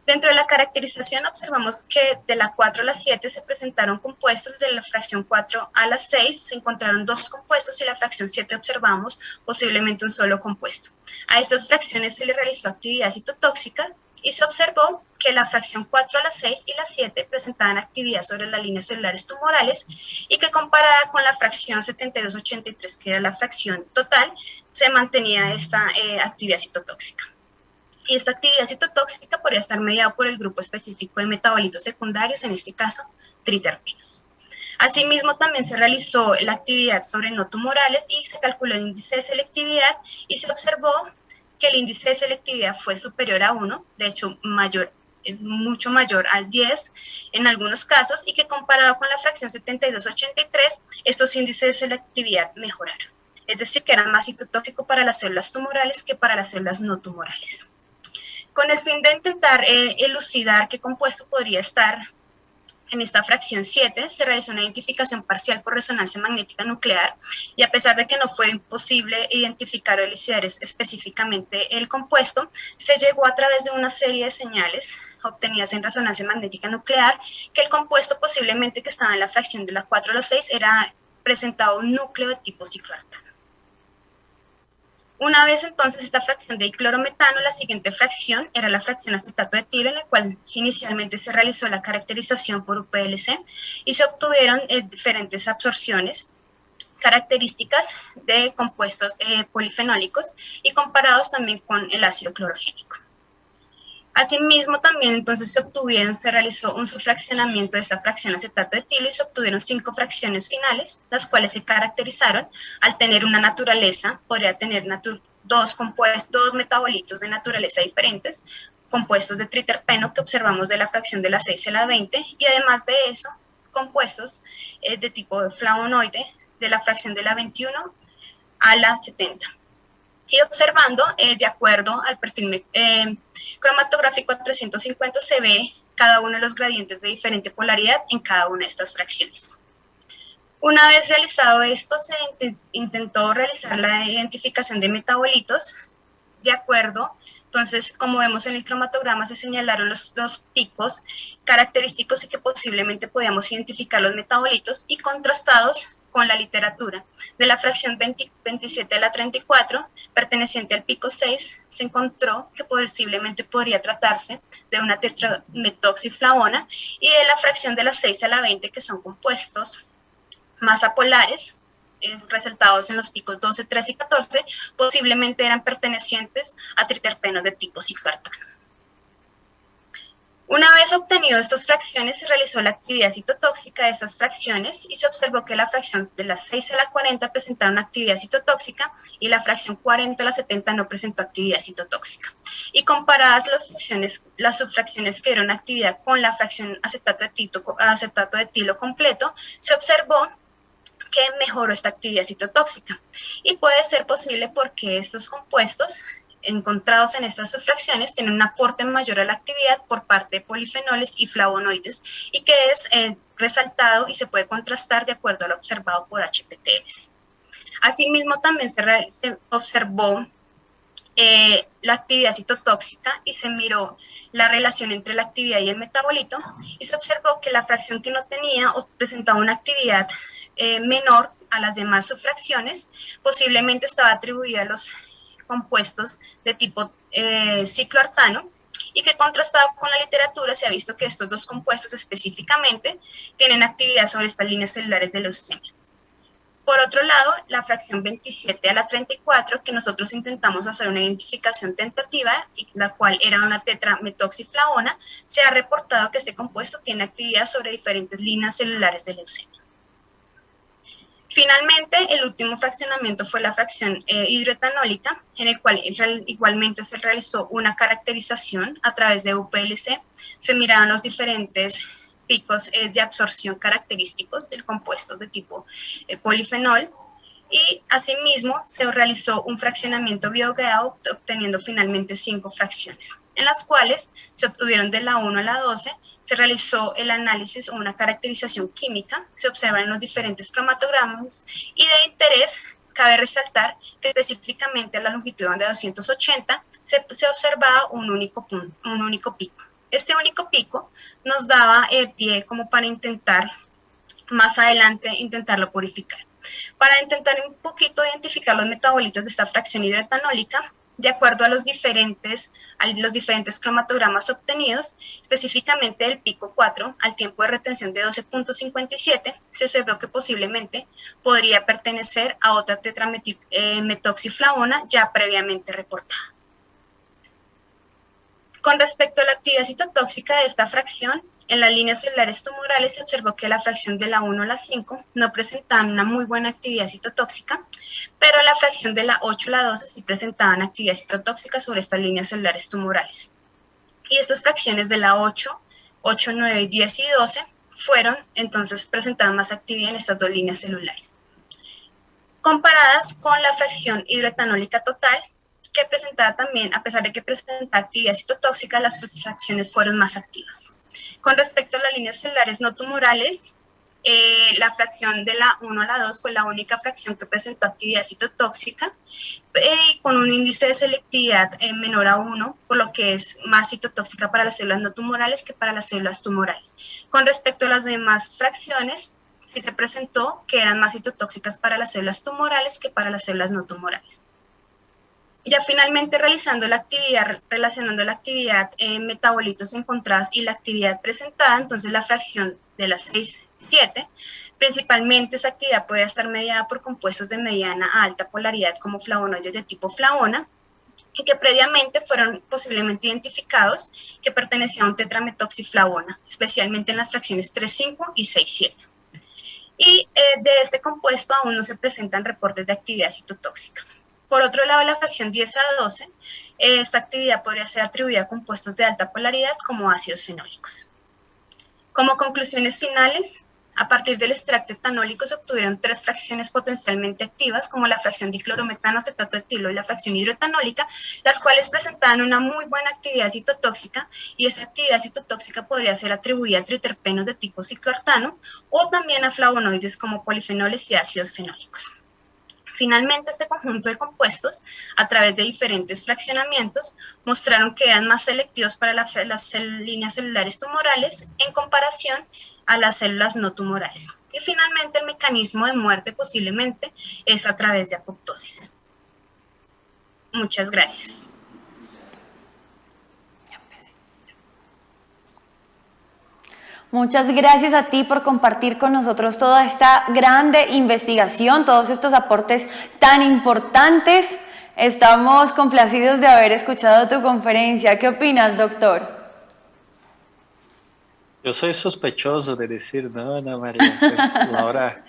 Dentro de la caracterización observamos que de la 4 a la 7 se presentaron compuestos, de la fracción 4 a la 6 se encontraron 2 compuestos y la fracción 7 observamos posiblemente un solo compuesto. A estas fracciones se le realizó actividad citotóxica y se observó que la fracción 4 a la 6 y la 7 presentaban actividad sobre las líneas celulares tumorales y que comparada con la fracción 7283, que era la fracción total, se mantenía esta actividad citotóxica. Y esta actividad citotóxica podría estar mediada por el grupo específico de metabolitos secundarios, en este caso, triterpenos. Asimismo, también se realizó la actividad sobre no tumorales y se calculó el índice de selectividad y se observó que el índice de selectividad fue superior a 1, de hecho, mucho mayor al 10 en algunos casos, y que comparado con la fracción 7283, estos índices de selectividad mejoraron. Es decir, que era más citotóxico para las células tumorales que para las células no tumorales. Con el fin de intentar elucidar qué compuesto podría estar en esta fracción 7, se realizó una identificación parcial por resonancia magnética nuclear y a pesar de que no fue imposible identificar o elucidar específicamente el compuesto, se llegó a través de una serie de señales obtenidas en resonancia magnética nuclear que el compuesto posiblemente que estaba en la fracción de la 4 a la 6 era presentado un núcleo de tipo cicloartano. Una vez entonces esta fracción de diclorometano, la siguiente fracción era la fracción acetato de etilo, en la cual inicialmente se realizó la caracterización por UPLC y se obtuvieron diferentes absorciones características de compuestos polifenólicos y comparados también con el ácido clorogénico. Asimismo, también entonces se realizó un subfraccionamiento de esa fracción acetato de etilo y se obtuvieron 5 fracciones finales, las cuales se caracterizaron al tener una naturaleza, podría tener dos metabolitos de naturaleza diferentes, compuestos de triterpeno que observamos de la fracción de la 6 a la 20 y además de eso, compuestos de tipo flavonoide de la fracción de la 21 a la 70. Y observando, de acuerdo al perfil cromatográfico a 350, se ve cada uno de los gradientes de diferente polaridad en cada una de estas fracciones. Una vez realizado esto, se intentó realizar la identificación de metabolitos, de acuerdo. Entonces, como vemos en el cromatograma, se señalaron los dos picos característicos y que posiblemente podíamos identificar los metabolitos y contrastados con la literatura. De la fracción 27 a la 34, perteneciente al pico 6, se encontró que posiblemente podría tratarse de una tetrametoxiflavona y de la fracción de la 6 a la 20, que son compuestos más apolares, resultados en los picos 12, 13 y 14, posiblemente eran pertenecientes a triterpenos de tipo cicloartano. Una vez obtenido estas fracciones, se realizó la actividad citotóxica de estas fracciones y se observó que la fracción de las 6 a la 40 presentaron actividad citotóxica y la fracción 40 a la 70 no presentó actividad citotóxica. Y comparadas las subfracciones que dieron actividad con la fracción acetato de etilo completo, se observó que mejoró esta actividad citotóxica. Y puede ser posible porque estos compuestos encontrados en estas subfracciones tienen un aporte mayor a la actividad por parte de polifenoles y flavonoides y que es resaltado y se puede contrastar de acuerdo a lo observado por HPTLC. Asimismo, también se observó la actividad citotóxica y se miró la relación entre la actividad y el metabolito y se observó que la fracción que no tenía o presentaba una actividad menor a las demás subfracciones posiblemente estaba atribuida a los compuestos de tipo cicloartano y que contrastado con la literatura se ha visto que estos dos compuestos específicamente tienen actividad sobre estas líneas celulares de leucemia. Por otro lado, la fracción 27 a la 34, que nosotros intentamos hacer una identificación tentativa, y la cual era una tetrametoxiflavona, se ha reportado que este compuesto tiene actividad sobre diferentes líneas celulares de leucemia. Finalmente, el último fraccionamiento fue la fracción hidroetanólica, en el cual igualmente se realizó una caracterización a través de UPLC. Se miraron los diferentes picos de absorción característicos del compuesto de tipo polifenol y asimismo se realizó un fraccionamiento biogrado obteniendo finalmente 5 fracciones, en las cuales se obtuvieron de la 1 a la 12, se realizó el análisis o una caracterización química, se observan los diferentes cromatogramas y de interés cabe resaltar que específicamente a la longitud de 280 se observaba un único pico. Este único pico nos daba pie como para intentar más adelante intentarlo purificar. Para intentar un poquito identificar los metabolitos de esta fracción hidroetanólica, de acuerdo a los diferentes cromatogramas obtenidos, específicamente del pico 4, al tiempo de retención de 12.57, se observó que posiblemente podría pertenecer a otra tetrametoxiflavona ya previamente reportada. Con respecto a la actividad citotóxica de esta fracción, en las líneas celulares tumorales se observó que la fracción de la 1 a la 5 no presentaban una muy buena actividad citotóxica, pero la fracción de la 8 a la 12 sí presentaban actividad citotóxica sobre estas líneas celulares tumorales. Y estas fracciones de la 8, 9, 10 y 12 fueron, entonces, presentaban más actividad en estas dos líneas celulares. Comparadas con la fracción hidroetanólica total, que presentaba también, a pesar de que presentaba actividad citotóxica, las fracciones fueron más activas. Con respecto a las líneas celulares no tumorales, la fracción de la 1 a la 2 fue la única fracción que presentó actividad citotóxica con un índice de selectividad menor a 1, por lo que es más citotóxica para las células no tumorales que para las células tumorales. Con respecto a las demás fracciones, sí se presentó que eran más citotóxicas para las células tumorales que para las células no tumorales. Ya finalmente relacionando la actividad en metabolitos encontrados y la actividad presentada, entonces la fracción de las 6, 7, principalmente esa actividad puede estar mediada por compuestos de mediana a alta polaridad como flavonoides de tipo flavona, y que previamente fueron posiblemente identificados que pertenecían a un tetrametoxiflavona, especialmente en las fracciones 3, 5 y 6, 7. Y de este compuesto aún no se presentan reportes de actividad citotóxica. Por otro lado, la fracción 10 a 12, esta actividad podría ser atribuida a compuestos de alta polaridad como ácidos fenólicos. Como conclusiones finales, a partir del extracto etanólico se obtuvieron 3 fracciones potencialmente activas, como la fracción diclorometano acetato etilo y la fracción hidroetanólica, las cuales presentaban una muy buena actividad citotóxica, y esa actividad citotóxica podría ser atribuida a triterpenos de tipo cicloartano o también a flavonoides como polifenoles y ácidos fenólicos. Finalmente, este conjunto de compuestos, a través de diferentes fraccionamientos, mostraron que eran más selectivos para las líneas celulares tumorales en comparación a las células no tumorales. Y finalmente, el mecanismo de muerte posiblemente es a través de apoptosis. Muchas gracias. Muchas gracias a ti por compartir con nosotros toda esta grande investigación, todos estos aportes tan importantes. Estamos complacidos de haber escuchado tu conferencia. ¿Qué opinas, doctor? Yo soy sospechoso de decir, no, Ana María, pues Laura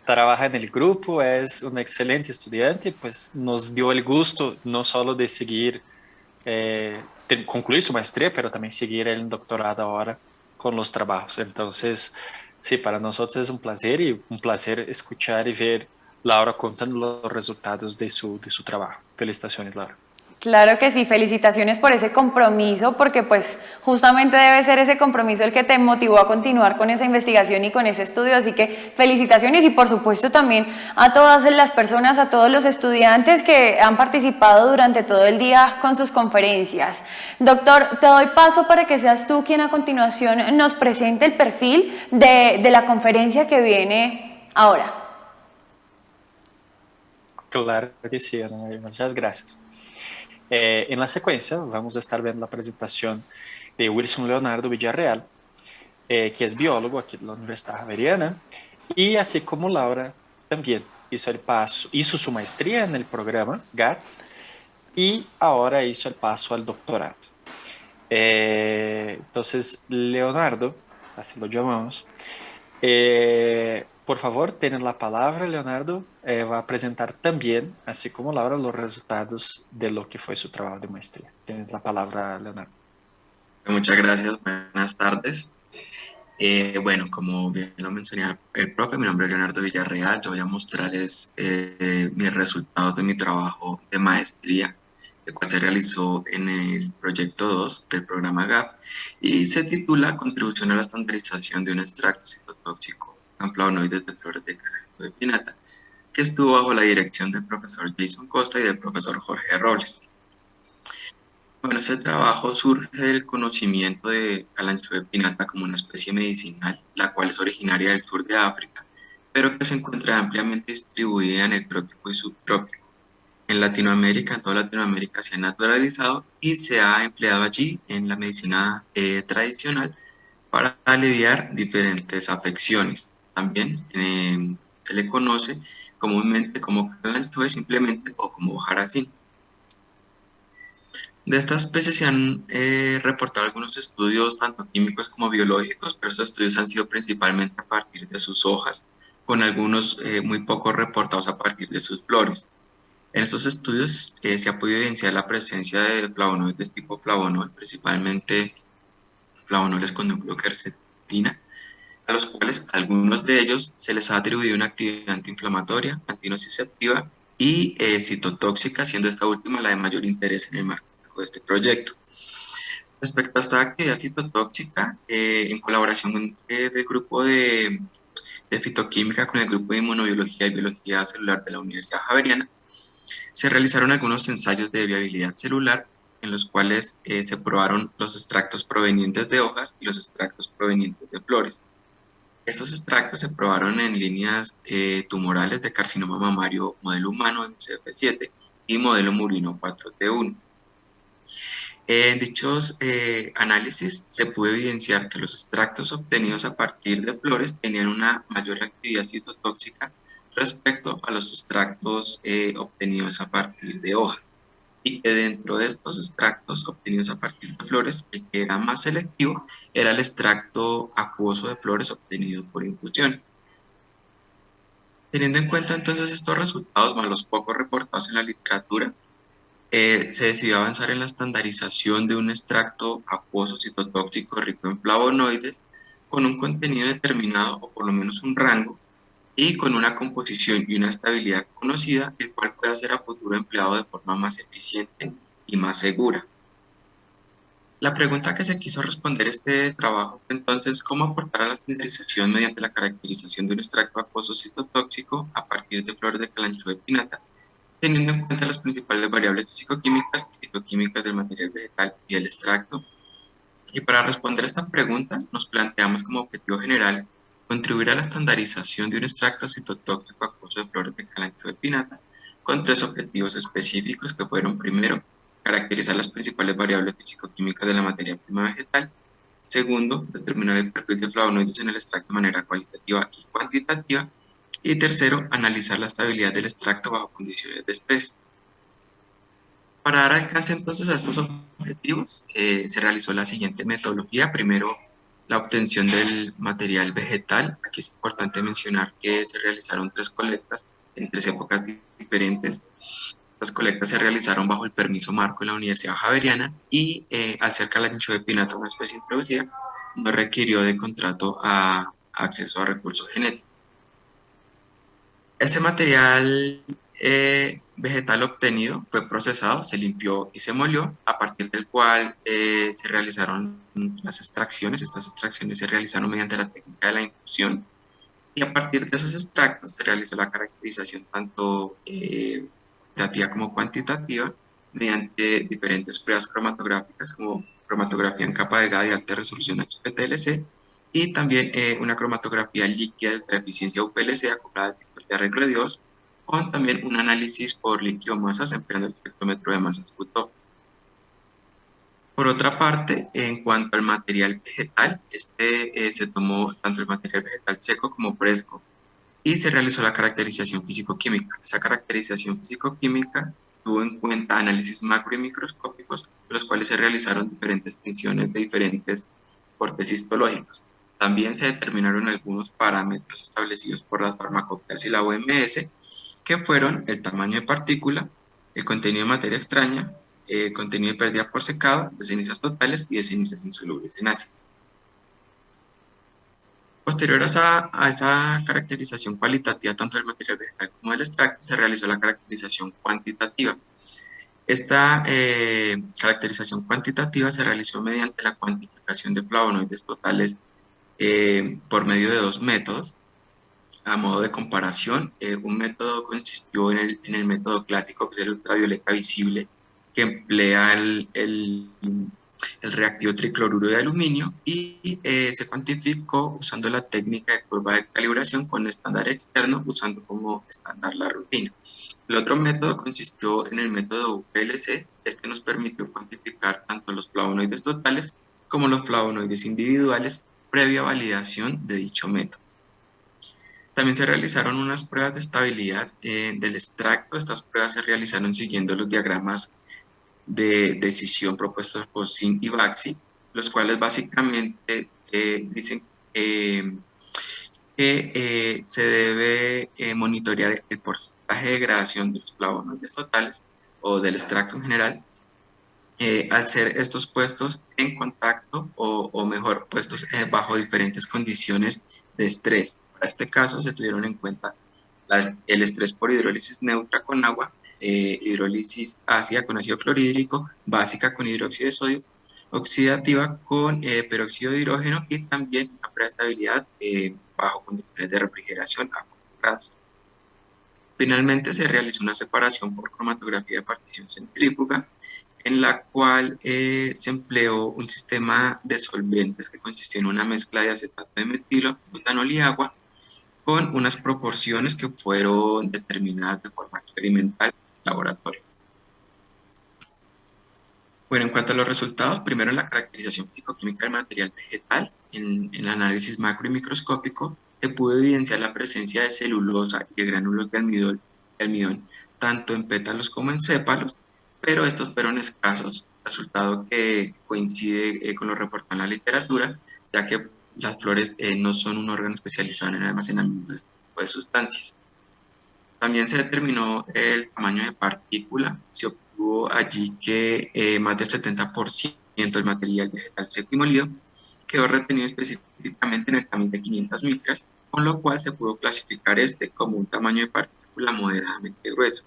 trabaja en el grupo, es una excelente estudiante, pues nos dio el gusto no solo de seguir, concluir su maestría, pero también seguir el doctorado ahora con los trabajos. Entonces, sí, para nosotros es un placer, y un placer escuchar y ver Laura contando los resultados de su trabajo. Felicitaciones, Laura. Claro que sí, felicitaciones por ese compromiso, porque pues justamente debe ser ese compromiso el que te motivó a continuar con esa investigación y con ese estudio, así que felicitaciones, y por supuesto también a todas las personas, a todos los estudiantes que han participado durante todo el día con sus conferencias. Doctor, te doy paso para que seas tú quien a continuación nos presente el perfil de la conferencia que viene ahora. Claro que sí, Ana María, muchas gracias. En la secuencia vamos a estar viendo la presentación de Wilson Leonardo Villarreal, que es biólogo aquí de la Universidad Javeriana, y así como Laura también hizo su maestría en el programa GATS y ahora hizo el paso al doctorado. Entonces, Leonardo, así lo llamamos, por favor, tienes la palabra, Leonardo. Va a presentar también, así como Laura, los resultados de lo que fue su trabajo de maestría. Tienes la palabra, Leonardo. Muchas gracias, buenas tardes. Bueno, como bien lo mencioné el profe, mi nombre es Leonardo Villarreal. Yo voy a mostrarles mis resultados de mi trabajo de maestría, el cual se realizó en el proyecto 2 del programa GAP y se titula Contribución a la estandarización de un extracto citotóxico con flavonoides de flores de cacao de pinata, que estuvo bajo la dirección del profesor Jason Costa y del profesor Jorge Robles. Bueno, este trabajo surge del conocimiento de Kalanchoe pinnata como una especie medicinal, la cual es originaria del sur de África, pero que se encuentra ampliamente distribuida en el trópico y subtrópico. En Latinoamérica, en toda Latinoamérica se ha naturalizado y se ha empleado allí en la medicina tradicional para aliviar diferentes afecciones. También se le conoce comúnmente como Kalanchoe simplemente o como Jaracín. De esta especie se han reportado algunos estudios, tanto químicos como biológicos, pero estos estudios han sido principalmente a partir de sus hojas, con algunos muy pocos reportados a partir de sus flores. En estos estudios se ha podido evidenciar la presencia de flavonoides tipo flavonol, principalmente flavonoles con núcleo quercetina, a los cuales algunos de ellos se les ha atribuido una actividad antiinflamatoria, antinociceptiva y citotóxica, siendo esta última la de mayor interés en el marco de este proyecto. Respecto a esta actividad citotóxica, en colaboración del grupo de fitoquímica con el grupo de inmunobiología y biología celular de la Universidad Javeriana, se realizaron algunos ensayos de viabilidad celular en los cuales se probaron los extractos provenientes de hojas y los extractos provenientes de flores. Estos extractos se probaron en líneas tumorales de carcinoma mamario modelo humano MCF7 y modelo murino 4T1. En dichos análisis se pudo evidenciar que los extractos obtenidos a partir de flores tenían una mayor actividad citotóxica respecto a los extractos obtenidos a partir de hojas, y que dentro de estos extractos obtenidos a partir de flores, el que era más selectivo era el extracto acuoso de flores obtenido por infusión. Teniendo en cuenta entonces estos resultados, más los pocos reportados en la literatura, se decidió avanzar en la estandarización de un extracto acuoso citotóxico rico en flavonoides con un contenido determinado o por lo menos un rango y con una composición y una estabilidad conocida, el cual pueda ser a futuro empleado de forma más eficiente y más segura. La pregunta que se quiso responder este trabajo fue entonces cómo aportar a la estandarización mediante la caracterización de un extracto acuoso citotóxico a partir de flores de Kalanchoe pinnata, teniendo en cuenta las principales variables físico-químicas y fitoquímicas del material vegetal y del extracto. Y para responder a esta pregunta, nos planteamos como objetivo general contribuir a la estandarización de un extracto citotóxico acuoso de flores de Kalanchoe pinnata con tres objetivos específicos que fueron: primero, caracterizar las principales variables físico-químicas de la materia prima vegetal; segundo, determinar el perfil de flavonoides en el extracto de manera cualitativa y cuantitativa; y tercero, analizar la estabilidad del extracto bajo condiciones de estrés. Para dar alcance entonces a estos objetivos, se realizó la siguiente metodología. Primero, la obtención del material vegetal. Aquí es importante mencionar que se realizaron 3 colectas en 3 épocas diferentes. Las colectas se realizaron bajo el permiso marco de la Universidad Javeriana y al ser Kalanchoe pinnata una especie introducida, no requirió de contrato a acceso a recursos genéticos. Este material vegetal obtenido fue procesado, se limpió y se molió, a partir del cual se realizaron las extracciones. Estas extracciones se realizaron mediante la técnica de la infusión, y a partir de esos extractos se realizó la caracterización tanto cualitativa como cuantitativa mediante diferentes pruebas cromatográficas, como cromatografía en capa delgada y alta resolución HPLC, y también una cromatografía líquida de ultra eficiencia UPLC acoplada al detector de arreglo de Dios, con también un análisis por líquido masas empleando el espectrómetro de masas QTOF. Por otra parte, en cuanto al material vegetal, se tomó tanto el material vegetal seco como fresco y se realizó la caracterización físico-química. Esa caracterización físico-química tuvo en cuenta análisis macro y microscópicos, los cuales se realizaron diferentes tinciones de diferentes cortes histológicos. También se determinaron algunos parámetros establecidos por las farmacopeas y la OMS, que fueron el tamaño de partícula, el contenido de materia extraña, el contenido de pérdida por secado, de cenizas totales y de cenizas insolubles en ácido. Posterior a esa caracterización cualitativa tanto del material vegetal como del extracto, se realizó la caracterización cuantitativa. Esta caracterización cuantitativa se realizó mediante la cuantificación de flavonoides totales por medio de 2 métodos. A modo de comparación, un método consistió en el método clásico, que es el ultravioleta visible, que emplea el reactivo tricloruro de aluminio y se cuantificó usando la técnica de curva de calibración con estándar externo, usando como estándar la rutina. El otro método consistió en el método UPLC. Este nos permitió cuantificar tanto los flavonoides totales como los flavonoides individuales previa validación de dicho método. También se realizaron unas pruebas de estabilidad del extracto. Estas pruebas se realizaron siguiendo los diagramas de decisión propuestos por Zinn y Baxi, los cuales básicamente dicen que se debe monitorear el porcentaje de degradación de los flavonoides totales o del extracto en general al ser estos puestos en contacto o mejor, puestos bajo diferentes condiciones de estrés. Para este caso se tuvieron en cuenta el estrés por hidrólisis neutra con agua, hidrólisis ácida con ácido clorhídrico, básica con hidróxido de sodio, oxidativa con peróxido de hidrógeno y también una prueba de estabilidad bajo condiciones de refrigeración a 4 grados. Finalmente se realizó una separación por cromatografía de partición centrífuga, en la cual se empleó un sistema de solventes que consistía en una mezcla de acetato de metilo, butanol y agua, con unas proporciones que fueron determinadas de forma experimental en el laboratorio. Bueno, en cuanto a los resultados, primero en la caracterización físico-química del material vegetal, en el análisis macro y microscópico, se pudo evidenciar la presencia de celulosa y de gránulos de almidón, tanto en pétalos como en sépalos, pero estos fueron escasos, resultado que coincide con lo reportado en la literatura, ya que las flores no son un órgano especializado en el almacenamiento de este tipo de sustancias. También se determinó el tamaño de partícula. Se obtuvo allí que más del 70% del material vegetal seco y molido quedó retenido específicamente en el tamaño de 500 micras, con lo cual se pudo clasificar este como un tamaño de partícula moderadamente grueso.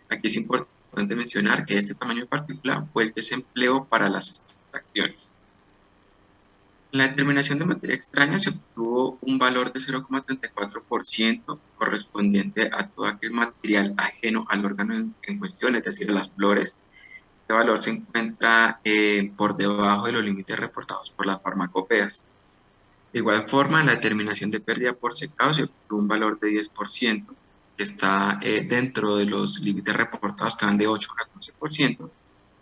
Aquí es importante mencionar que este tamaño de partícula fue el que se empleó para las extracciones. En la determinación de materia extraña se obtuvo un valor de 0,34% correspondiente a todo aquel material ajeno al órgano en cuestión, es decir, a las flores. Este valor se encuentra por debajo de los límites reportados por las farmacopeas. De igual forma, en la determinación de pérdida por secado se obtuvo un valor de 10%, que está dentro de los límites reportados que van de 8 a 14%,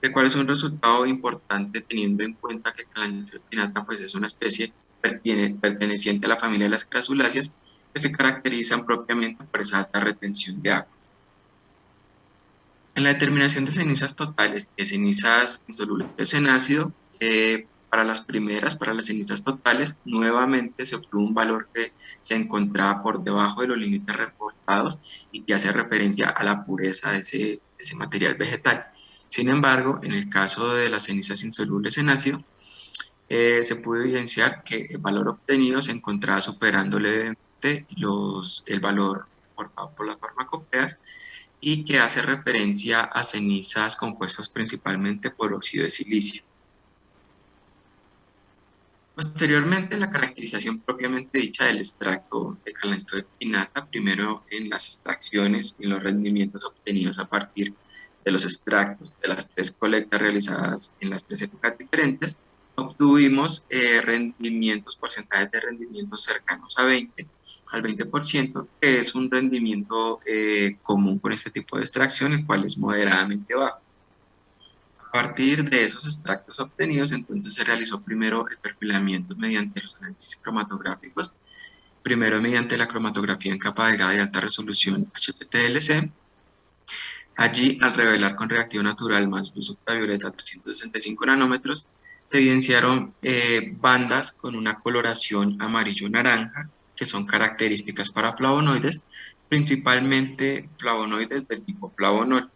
el cual es un resultado importante teniendo en cuenta que Calanchospinata pues, es una especie perteneciente a la familia de las crasuláceas que se caracterizan propiamente por esa alta retención de agua. En la determinación de cenizas totales y de cenizas insolubles en ácido, para las primeras, para las cenizas totales, nuevamente se obtuvo un valor que se encontraba por debajo de los límites reportados y que hace referencia a la pureza de ese material vegetal. Sin embargo, en el caso de las cenizas insolubles en ácido, se pudo evidenciar que el valor obtenido se encontraba superando levemente el valor reportado por las farmacopeas y que hace referencia a cenizas compuestas principalmente por óxido de silicio. Posteriormente, la caracterización propiamente dicha del extracto de Calanchospinata, primero en las extracciones y en los rendimientos obtenidos a partir de los extractos de las 3 colectas realizadas en las 3 épocas diferentes, obtuvimos porcentajes de rendimientos cercanos al 20%, que es un rendimiento común con este tipo de extracción, el cual es moderadamente bajo. A partir de esos extractos obtenidos, entonces se realizó primero el perfilamiento mediante los análisis cromatográficos, primero mediante la cromatografía en capa delgada y alta resolución HPTLC. Allí, al revelar con reactivo natural más luz ultravioleta 365 nanómetros, se evidenciaron bandas con una coloración amarillo-naranja, que son características para flavonoides, principalmente flavonoides del tipo flavonol.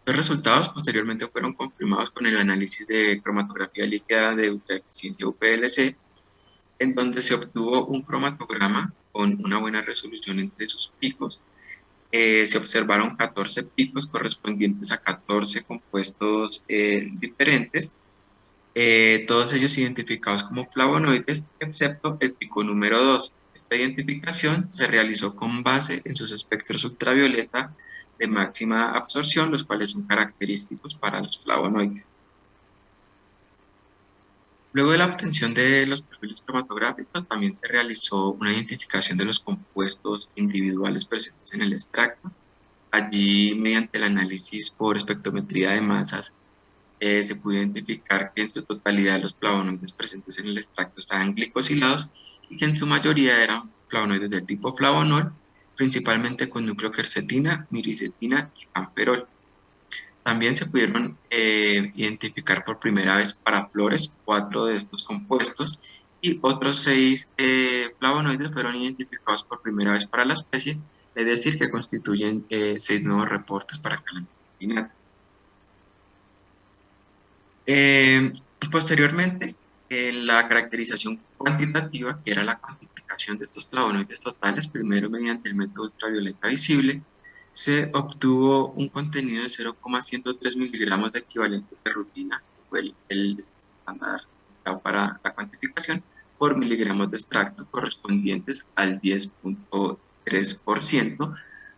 Los resultados posteriormente fueron confirmados con el análisis de cromatografía líquida de ultraeficiencia UPLC, en donde se obtuvo un cromatograma con una buena resolución entre sus picos. Se observaron 14 picos correspondientes a 14 compuestos diferentes, todos ellos identificados como flavonoides, excepto el pico número 2. Esta identificación se realizó con base en sus espectros ultravioleta de máxima absorción, los cuales son característicos para los flavonoides. Luego de la obtención de los perfiles cromatográficos, también se realizó una identificación de los compuestos individuales presentes en el extracto. Allí, mediante el análisis por espectrometría de masas, se pudo identificar que en su totalidad los flavonoides presentes en el extracto estaban glicosilados y que en su mayoría eran flavonoides del tipo flavonol, principalmente con núcleo quercetina, miricetina y camperol. También se pudieron identificar por primera vez para flores 4 de estos compuestos y otros 6 flavonoides fueron identificados por primera vez para la especie, es decir, que constituyen 6 nuevos reportes para calantina. Posteriormente, la caracterización cuantitativa, que era la cuantificación de estos flavonoides totales, primero mediante el método ultravioleta visible, se obtuvo un contenido de 0,103 miligramos de equivalentes de rutina, que fue el estándar para la cuantificación, por miligramos de extracto correspondientes al 10,3%,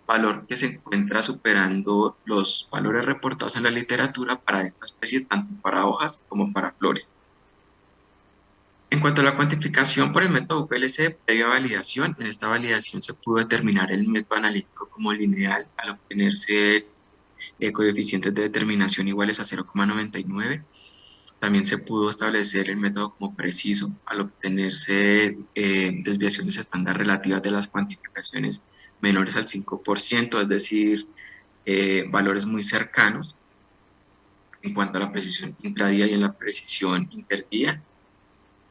valor que se encuentra superando los valores reportados en la literatura para esta especie, tanto para hojas como para flores. En cuanto a la cuantificación por el método UPLC previa validación, en esta validación se pudo determinar el método analítico como lineal al obtenerse coeficientes de determinación iguales a 0,99. También se pudo establecer el método como preciso al obtenerse desviaciones estándar relativas de las cuantificaciones menores al 5%, es decir, valores muy cercanos en cuanto a la precisión intradía y en la precisión interdía.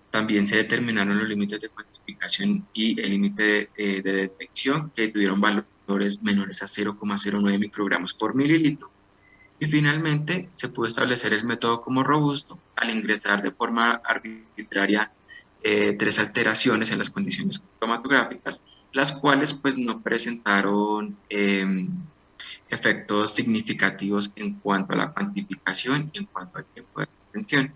También se determinaron los límites de cuantificación y el límite de detección, que tuvieron valores menores a 0,09 microgramos por mililitro. Y finalmente se pudo establecer el método como robusto al ingresar de forma arbitraria 3 alteraciones en las condiciones cromatográficas, las cuales pues no presentaron efectos significativos en cuanto a la cuantificación y en cuanto al tiempo de retención.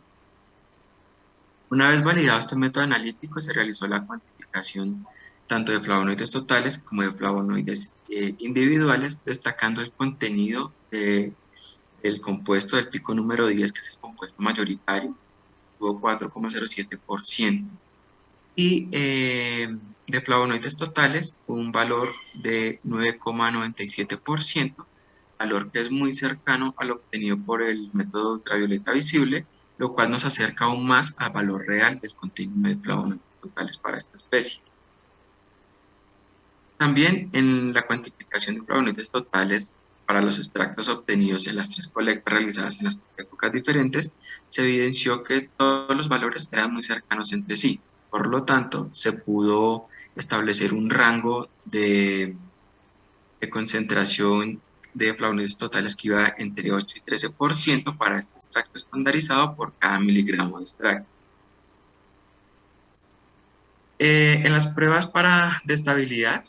Una vez validado este método analítico, se realizó la cuantificación tanto de flavonoides totales como de flavonoides individuales, destacando el contenido del compuesto del pico número 10, que es el compuesto mayoritario, tuvo 4,07%, y de flavonoides totales un valor de 9,97%, valor que es muy cercano al obtenido por el método ultravioleta visible, lo cual nos acerca aún más al valor real del contenido de flavonoides totales para esta especie. También en la cuantificación de flavonoides totales para los extractos obtenidos en las 3 colectas realizadas en las 3 épocas diferentes, se evidenció que todos los valores eran muy cercanos entre sí. Por lo tanto, se pudo establecer un rango de concentración de flavonoides totales que iba entre 8 y 13% para este extracto estandarizado por cada miligramo de extracto. En las pruebas de estabilidad,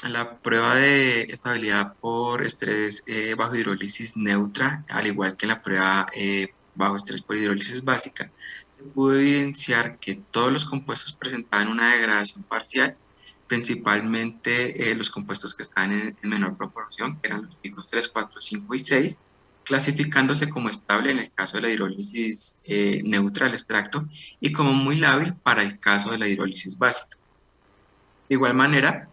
la prueba de estabilidad por estrés bajo hidrólisis neutra, al igual que en la prueba bajo estrés por hidrólisis básica, se pudo evidenciar que todos los compuestos presentaban una degradación parcial, principalmente los compuestos que estaban en menor proporción, que eran los picos 3, 4, 5 y 6, clasificándose como estable en el caso de la hidrólisis neutra del extracto y como muy lábil para el caso de la hidrólisis básica. De igual manera,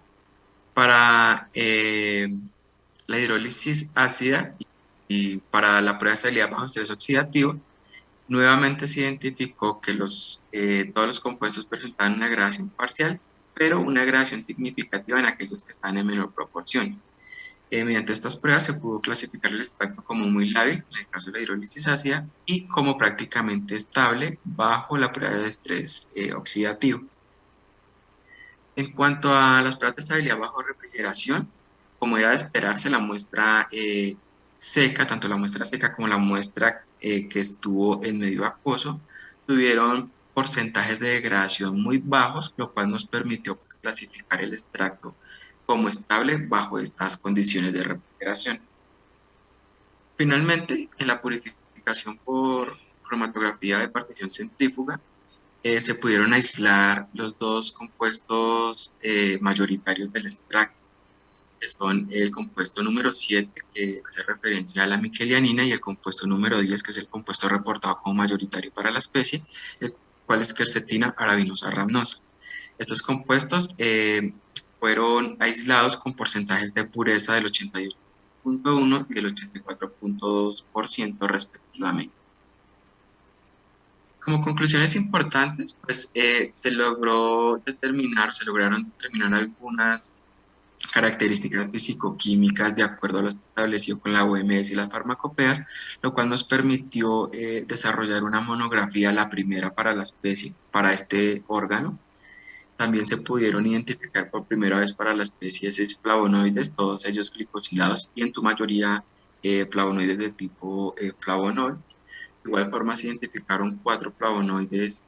para la hidrólisis ácida y para la prueba de estabilidad bajo estrés oxidativo, nuevamente se identificó que todos los compuestos presentaban una degradación parcial, pero una degradación significativa en aquellos que están en menor proporción. Mediante estas pruebas se pudo clasificar el extracto como muy lábil, en el caso de la hidrólisis ácida, y como prácticamente estable bajo la prueba de estrés oxidativo. En cuanto a las pruebas de estabilidad bajo refrigeración, como era de esperarse, la muestra seca, tanto la muestra seca como la muestra que estuvo en medio acuoso, tuvieron porcentajes de degradación muy bajos, lo cual nos permitió clasificar el extracto como estable bajo estas condiciones de refrigeración. Finalmente, en la purificación por cromatografía de partición centrífuga, se pudieron aislar los 2 compuestos mayoritarios del extracto. que son el compuesto número 7, que hace referencia a la miquelianina, y el compuesto número 10, que es el compuesto reportado como mayoritario para la especie, el cual es quercetina arabinosa rhamnosa. Estos compuestos fueron aislados con porcentajes de pureza del 88.1 y del 84.2% respectivamente. Como conclusiones importantes, pues se lograron determinar algunas características físico-químicas de acuerdo a lo establecido con la OMS y las farmacopeas, lo cual nos permitió desarrollar una monografía, la primera para la especie, para este órgano. También se pudieron identificar por primera vez para la especie 6 flavonoides, todos ellos glicosilados y en su mayoría flavonoides del tipo flavonol. De igual forma se identificaron 4 flavonoides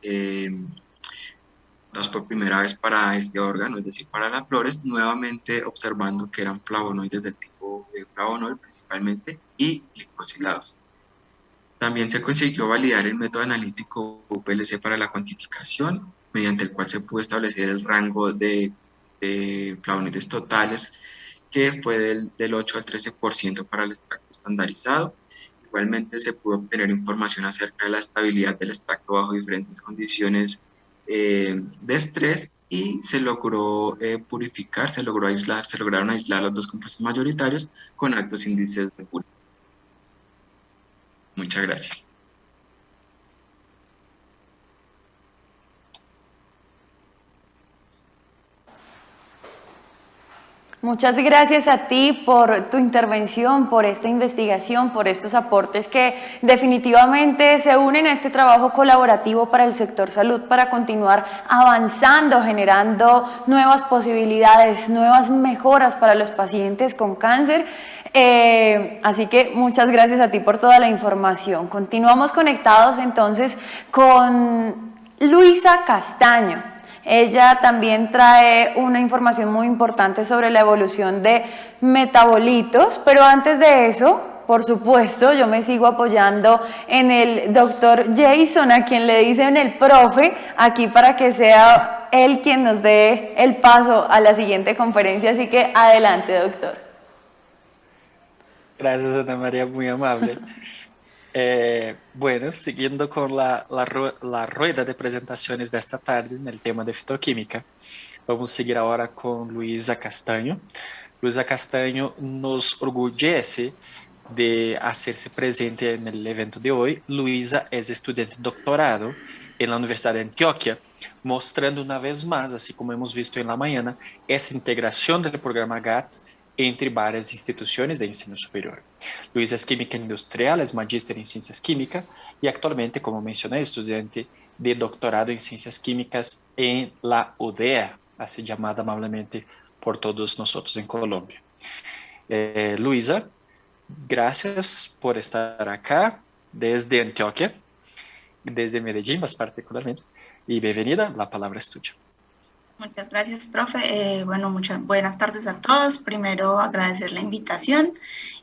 dados por primera vez para este órgano, es decir, para las flores, nuevamente observando que eran flavonoides del tipo flavonol principalmente y glicosilados. También se consiguió validar el método analítico UPLC para la cuantificación, mediante el cual se pudo establecer el rango de flavonoides totales, que fue del 8 al 13% para el extracto estandarizado. Igualmente se pudo obtener información acerca de la estabilidad del extracto bajo diferentes condiciones de estrés, y se logró purificar, se lograron aislar los dos compuestos mayoritarios con altos índices de pureza. Muchas gracias. Muchas gracias a ti por tu intervención, por esta investigación, por estos aportes que definitivamente se unen a este trabajo colaborativo para el sector salud, para continuar avanzando, generando nuevas posibilidades, nuevas mejoras para los pacientes con cáncer. Así que muchas gracias a ti por toda la información. Continuamos conectados entonces con Luisa Castaño. Ella también trae una información muy importante sobre la evolución de metabolitos, pero antes de eso, por supuesto, yo me sigo apoyando en el doctor Jason, a quien le dicen el profe, aquí para que sea él quien nos dé el paso a la siguiente conferencia, así que adelante, doctor. Gracias, Ana María, muy amable. Bueno, siguiendo con la rueda de presentaciones de esta tarde en el tema de fitoquímica, vamos a seguir ahora con Luisa Castaño. Luisa Castaño nos orgullece de hacerse presente en el evento de hoy. Luisa es estudiante de doctorado en la Universidad de Antioquia, mostrando una vez más, así como hemos visto en la mañana, esa integración del programa GATT entre varias instituciones de ensino superior. Luisa es química industrial, es magíster en ciencias químicas y actualmente, como mencioné, estudiante de doctorado en ciencias químicas en la UDEA, así llamada amablemente por todos nosotros en Colombia. Luisa, gracias por estar acá desde Antioquia, desde Medellín más particularmente, y bienvenida, la palabra es tuya. Muchas gracias, profe. Bueno, muchas buenas tardes a todos. Primero, agradecer la invitación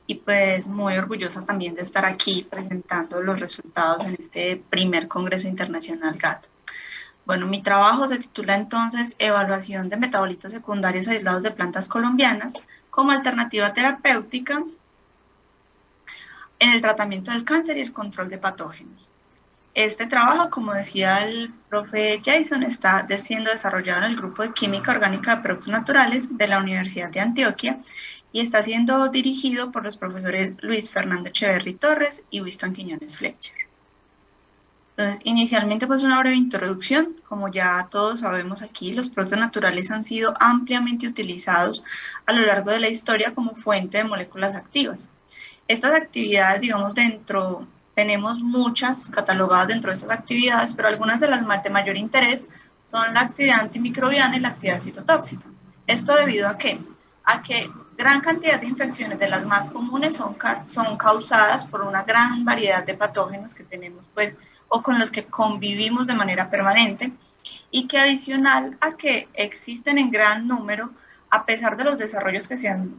y pues muy orgullosa también de estar aquí presentando los resultados en este primer Congreso Internacional GATT. Bueno, mi trabajo se titula entonces Evaluación de metabolitos secundarios aislados de plantas colombianas como alternativa terapéutica en el tratamiento del cáncer y el control de patógenos. Este trabajo, como decía el profe Jason, está siendo desarrollado en el Grupo de Química Orgánica de Productos Naturales de la Universidad de Antioquia y está siendo dirigido por los profesores Luis Fernando Echeverry Torres y Winston Quiñones Fletcher. Entonces, inicialmente, pues una breve introducción. Como ya todos sabemos aquí, los productos naturales han sido ampliamente utilizados a lo largo de la historia como fuente de moléculas activas. Estas actividades, digamos, tenemos muchas catalogadas dentro de estas actividades, pero algunas de las de mayor interés son la actividad antimicrobiana y la actividad citotóxica. Esto debido a que gran cantidad de infecciones de las más comunes son causadas por una gran variedad de patógenos que tenemos, pues, o con los que convivimos de manera permanente, y que adicional a que existen en gran número, a pesar de los desarrollos que se han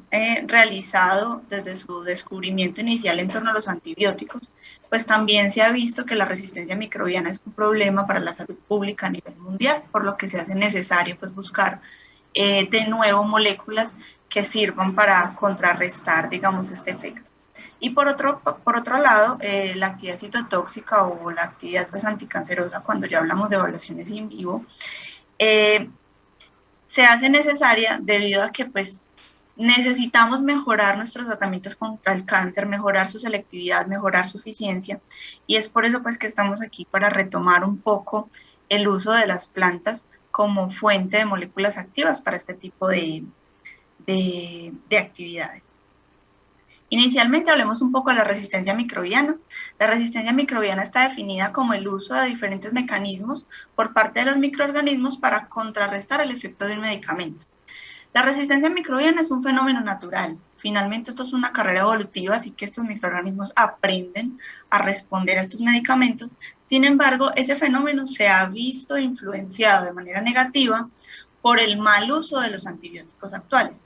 realizado desde su descubrimiento inicial en torno a los antibióticos, pues también se ha visto que la resistencia microbiana es un problema para la salud pública a nivel mundial, por lo que se hace necesario pues buscar de nuevo moléculas que sirvan para contrarrestar, digamos, este efecto. Y por otro lado, la actividad citotóxica o la actividad pues, anticancerosa, cuando ya hablamos de evaluaciones in vivo, se hace necesaria debido a que pues, necesitamos mejorar nuestros tratamientos contra el cáncer, mejorar su selectividad, mejorar su eficiencia, y es por eso pues, que estamos aquí para retomar un poco el uso de las plantas como fuente de moléculas activas para este tipo de actividades. Inicialmente hablemos un poco de la resistencia microbiana. La resistencia microbiana está definida como el uso de diferentes mecanismos por parte de los microorganismos para contrarrestar el efecto de un medicamento. La resistencia microbiana es un fenómeno natural. Finalmente esto es una carrera evolutiva, así que estos microorganismos aprenden a responder a estos medicamentos. Sin embargo, ese fenómeno se ha visto influenciado de manera negativa por el mal uso de los antibióticos actuales.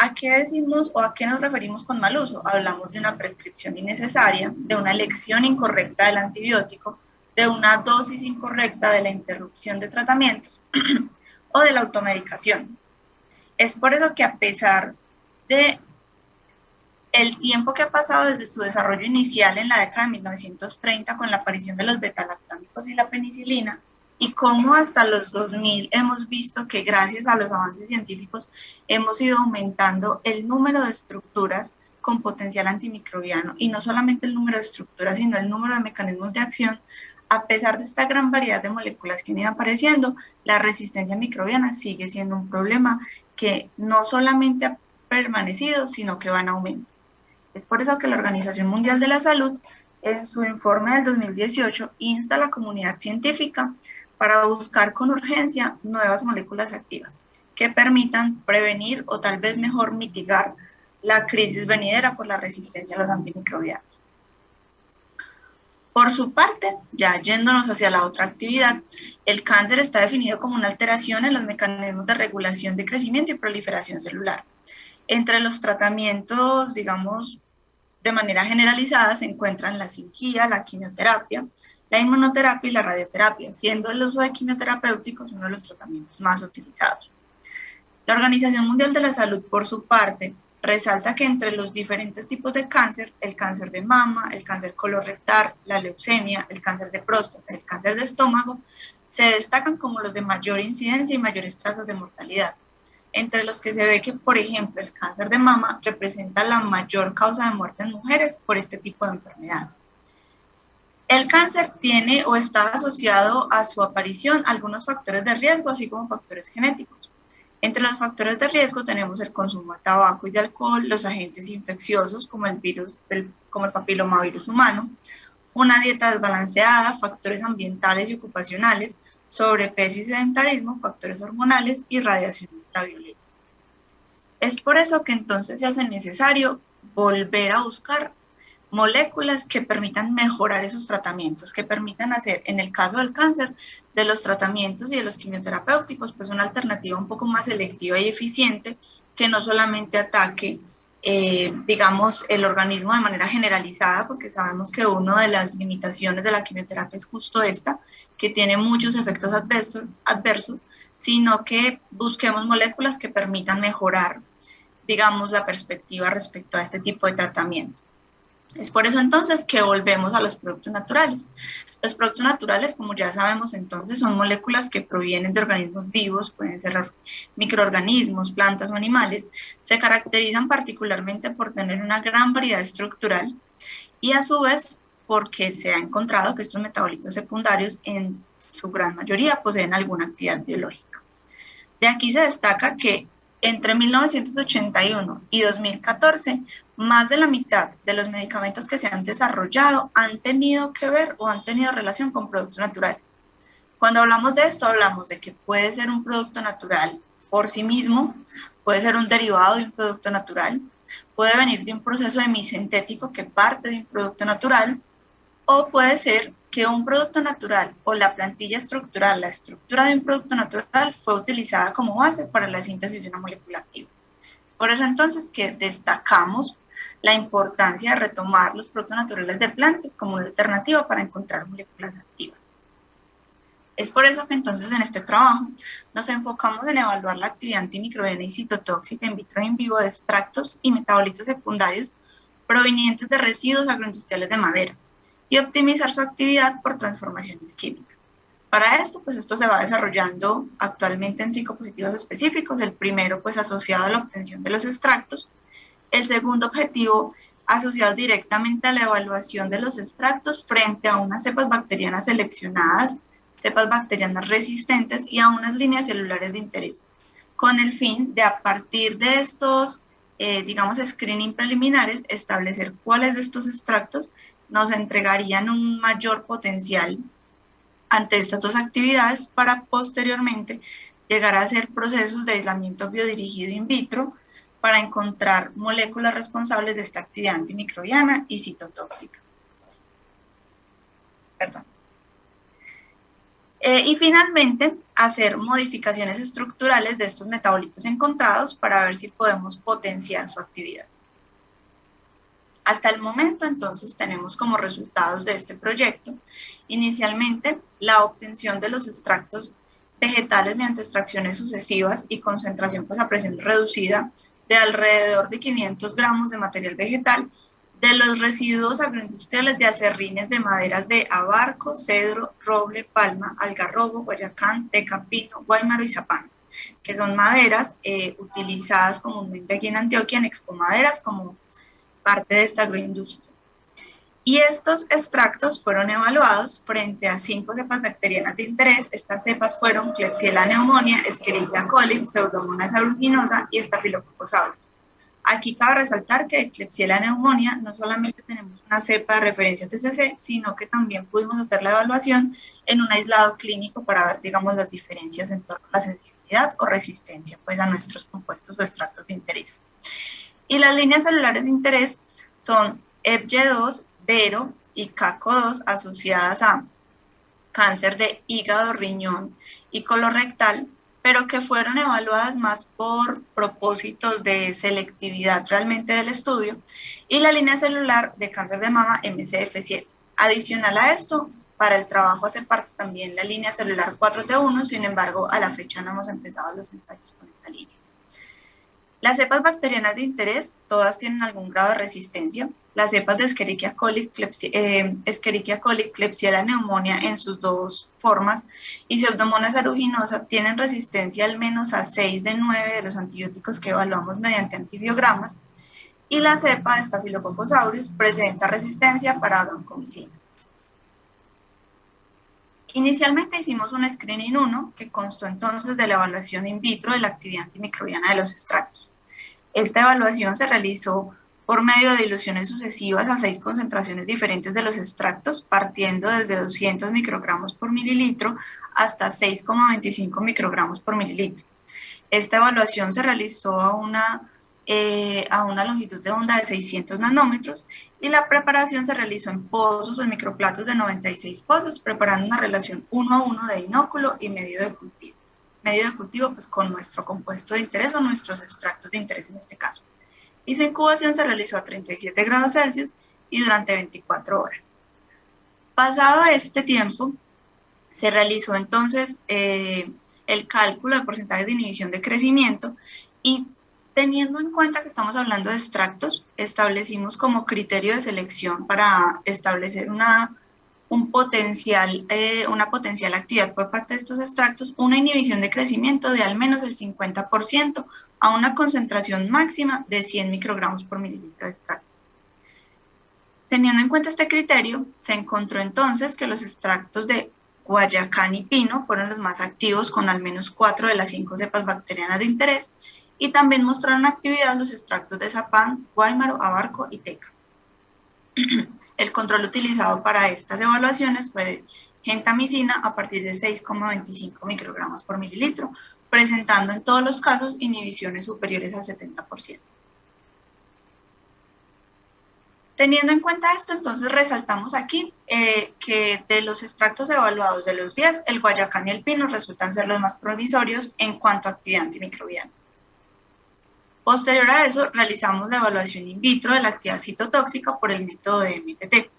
¿A qué decimos o a qué nos referimos con mal uso? Hablamos de una prescripción innecesaria, de una elección incorrecta del antibiótico, de una dosis incorrecta, de la interrupción de tratamientos o de la automedicación. Es por eso que a pesar de el tiempo que ha pasado desde su desarrollo inicial en la década de 1930 con la aparición de los betalactámicos y la penicilina, y cómo hasta los 2000 hemos visto que gracias a los avances científicos hemos ido aumentando el número de estructuras con potencial antimicrobiano, y no solamente el número de estructuras, sino el número de mecanismos de acción. A pesar de esta gran variedad de moléculas que han ido apareciendo, la resistencia microbiana sigue siendo un problema que no solamente ha permanecido, sino que va en aumento. Es por eso que la Organización Mundial de la Salud, en su informe del 2018, insta a la comunidad científica para buscar con urgencia nuevas moléculas activas que permitan prevenir o tal vez mejor mitigar la crisis venidera por la resistencia a los antimicrobianos. Por su parte, ya yéndonos hacia la otra actividad, el cáncer está definido como una alteración en los mecanismos de regulación de crecimiento y proliferación celular. Entre los tratamientos, digamos, de manera generalizada se encuentran la cirugía, la quimioterapia, la inmunoterapia y la radioterapia, siendo el uso de quimioterapéuticos uno de los tratamientos más utilizados. La Organización Mundial de la Salud, por su parte, resalta que entre los diferentes tipos de cáncer, el cáncer de mama, el cáncer colorectal, la leucemia, el cáncer de próstata, el cáncer de estómago, se destacan como los de mayor incidencia y mayores tasas de mortalidad, entre los que se ve que, por ejemplo, el cáncer de mama representa la mayor causa de muerte en mujeres por este tipo de enfermedad. El cáncer tiene o está asociado a su aparición algunos factores de riesgo, así como factores genéticos. Entre los factores de riesgo tenemos el consumo de tabaco y de alcohol, los agentes infecciosos como el papilomavirus humano, una dieta desbalanceada, factores ambientales y ocupacionales, sobrepeso y sedentarismo, factores hormonales y radiación ultravioleta. Es por eso que entonces se hace necesario volver a buscar moléculas que permitan mejorar esos tratamientos, que permitan hacer, en el caso del cáncer, de los tratamientos y de los quimioterapéuticos, pues una alternativa un poco más selectiva y eficiente, que no solamente ataque, digamos, el organismo de manera generalizada, porque sabemos que una de las limitaciones de la quimioterapia es justo esta, que tiene muchos efectos adversos, sino que busquemos moléculas que permitan mejorar, digamos, la perspectiva respecto a este tipo de tratamiento. Es por eso entonces que volvemos a los productos naturales. Los productos naturales, como ya sabemos entonces, son moléculas que provienen de organismos vivos, pueden ser microorganismos, plantas o animales. Se caracterizan particularmente por tener una gran variedad estructural y a su vez porque se ha encontrado que estos metabolitos secundarios en su gran mayoría poseen alguna actividad biológica. De aquí se destaca que entre 1981 y 2014, más de la mitad de los medicamentos que se han desarrollado han tenido que ver o han tenido relación con productos naturales. Cuando hablamos de esto, hablamos de que puede ser un producto natural por sí mismo, puede ser un derivado de un producto natural, puede venir de un proceso hemisintético que parte de un producto natural, o puede ser que un producto natural o la plantilla estructural, la estructura de un producto natural fue utilizada como base para la síntesis de una molécula activa. Por eso entonces que destacamos la importancia de retomar los productos naturales de plantas como una alternativa para encontrar moléculas activas. Es por eso que entonces en este trabajo nos enfocamos en evaluar la actividad antimicrobiana y citotóxica in vitro e in vivo de extractos y metabolitos secundarios provenientes de residuos agroindustriales de madera y optimizar su actividad por transformaciones químicas. Para esto, pues esto se va desarrollando actualmente en 5 objetivos específicos. El primero, pues asociado a la obtención de los extractos. El segundo objetivo, asociado directamente a la evaluación de los extractos frente a unas cepas bacterianas seleccionadas, cepas bacterianas resistentes y a unas líneas celulares de interés, con el fin de a partir de estos, digamos, screening preliminares, establecer cuáles de estos extractos nos entregarían un mayor potencial ante estas dos actividades para posteriormente llegar a hacer procesos de aislamiento biodirigido in vitro para encontrar moléculas responsables de esta actividad antimicrobiana y citotóxica. Perdón. Y finalmente, hacer modificaciones estructurales de estos metabolitos encontrados para ver si podemos potenciar su actividad. Hasta el momento, entonces, tenemos como resultados de este proyecto, inicialmente, la obtención de los extractos vegetales mediante extracciones sucesivas y concentración pues, a presión reducida de alrededor de 500 gramos de material vegetal de los residuos agroindustriales de aserrines de maderas de abarco, cedro, roble, palma, algarrobo, guayacán, teca, pino, guáymaro y zapán, que son maderas utilizadas comúnmente aquí en Antioquia en expomaderas como parte de esta agroindustria. Y estos extractos fueron evaluados frente a 5 cepas bacterianas de interés. Estas cepas fueron Klebsiella pneumoniae, Escherichia coli, Pseudomonas aeruginosa y Staphylococcus aureus. Aquí cabe resaltar que de Klebsiella pneumoniae no solamente tenemos una cepa de referencia TCC, sino que también pudimos hacer la evaluación en un aislado clínico para ver, digamos, las diferencias en torno a la sensibilidad o resistencia pues, a nuestros compuestos o extractos de interés. Y las líneas celulares de interés son EPY2, Vero y CACO2 asociadas a cáncer de hígado, riñón y colorectal, pero que fueron evaluadas más por propósitos de selectividad realmente del estudio, y la línea celular de cáncer de mama MCF7. Adicional a esto, para el trabajo hace parte también la línea celular 4T1, sin embargo, a la fecha no hemos empezado los ensayos con esta línea. Las cepas bacterianas de interés, todas tienen algún grado de resistencia. Las cepas de Escherichia coli, Klebsiella pneumoniae en sus 2 formas y Pseudomonas aeruginosa tienen resistencia al menos a 6 de 9 de los antibióticos que evaluamos mediante antibiogramas, y la cepa de Staphylococcus aureus presenta resistencia para vancomicina. Inicialmente hicimos un screening 1 que constó entonces de la evaluación in vitro de la actividad antimicrobiana de los extractos. Esta evaluación se realizó por medio de diluciones sucesivas a 6 concentraciones diferentes de los extractos, partiendo desde 200 microgramos por mililitro hasta 6,25 microgramos por mililitro. Esta evaluación se realizó a una longitud de onda de 600 nanómetros y la preparación se realizó en pozos o en microplatos de 96 pozos, preparando una relación 1:1 de inóculo y medio de cultivo. Medio de cultivo pues con nuestro compuesto de interés o nuestros extractos de interés en este caso. Y su incubación se realizó a 37 grados Celsius y durante 24 horas. Pasado este tiempo, se realizó entonces el cálculo de porcentaje de inhibición de crecimiento y teniendo en cuenta que estamos hablando de extractos, establecimos como criterio de selección para establecer una potencial actividad por parte de estos extractos, una inhibición de crecimiento de al menos el 50% a una concentración máxima de 100 microgramos por mililitro de extracto. Teniendo en cuenta este criterio, se encontró entonces que los extractos de guayacán y pino fueron los más activos con al menos 4 de las 5 cepas bacterianas de interés, y también mostraron actividad los extractos de zapán, guáymaro, abarco y teca. El control utilizado para estas evaluaciones fue gentamicina a partir de 6,25 microgramos por mililitro, presentando en todos los casos inhibiciones superiores al 70%. Teniendo en cuenta esto, entonces resaltamos aquí que de los extractos evaluados de los 10, el guayacán y el pino resultan ser los más promisorios en cuanto a actividad antimicrobiana. Posterior a eso, realizamos la evaluación in vitro de la actividad citotóxica por el método de MTT.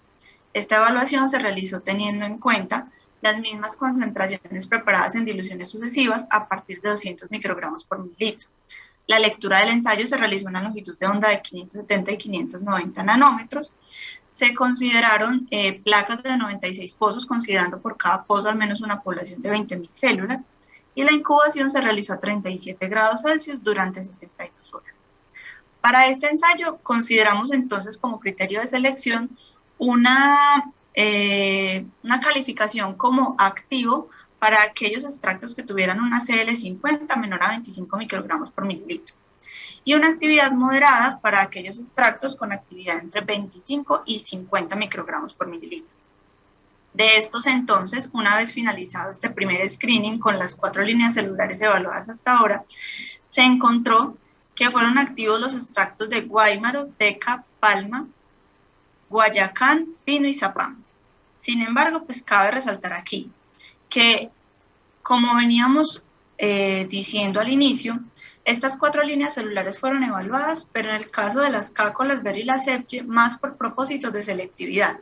Esta evaluación se realizó teniendo en cuenta las mismas concentraciones preparadas en diluciones sucesivas a partir de 200 microgramos por mililitro. La lectura del ensayo se realizó en una longitud de onda de 570 y 590 nanómetros. Se consideraron placas de 96 pozos, considerando por cada pozo al menos una población de 20.000 células, y la incubación se realizó a 37 grados Celsius durante 72 horas. Para este ensayo consideramos entonces como criterio de selección una calificación como activo para aquellos extractos que tuvieran una CL50 menor a 25 microgramos por mililitro, y una actividad moderada para aquellos extractos con actividad entre 25 y 50 microgramos por mililitro. De estos entonces, una vez finalizado este primer screening con las 4 líneas celulares evaluadas hasta ahora, se encontró que fueron activos los extractos de Guaymaro, Teca, Palma, Guayacán, Pino y Zapán. Sin embargo, pues cabe resaltar aquí que, como veníamos diciendo al inicio, estas 4 líneas celulares fueron evaluadas, pero en el caso de las CACO, las BER y las EPYE, más por propósitos de selectividad.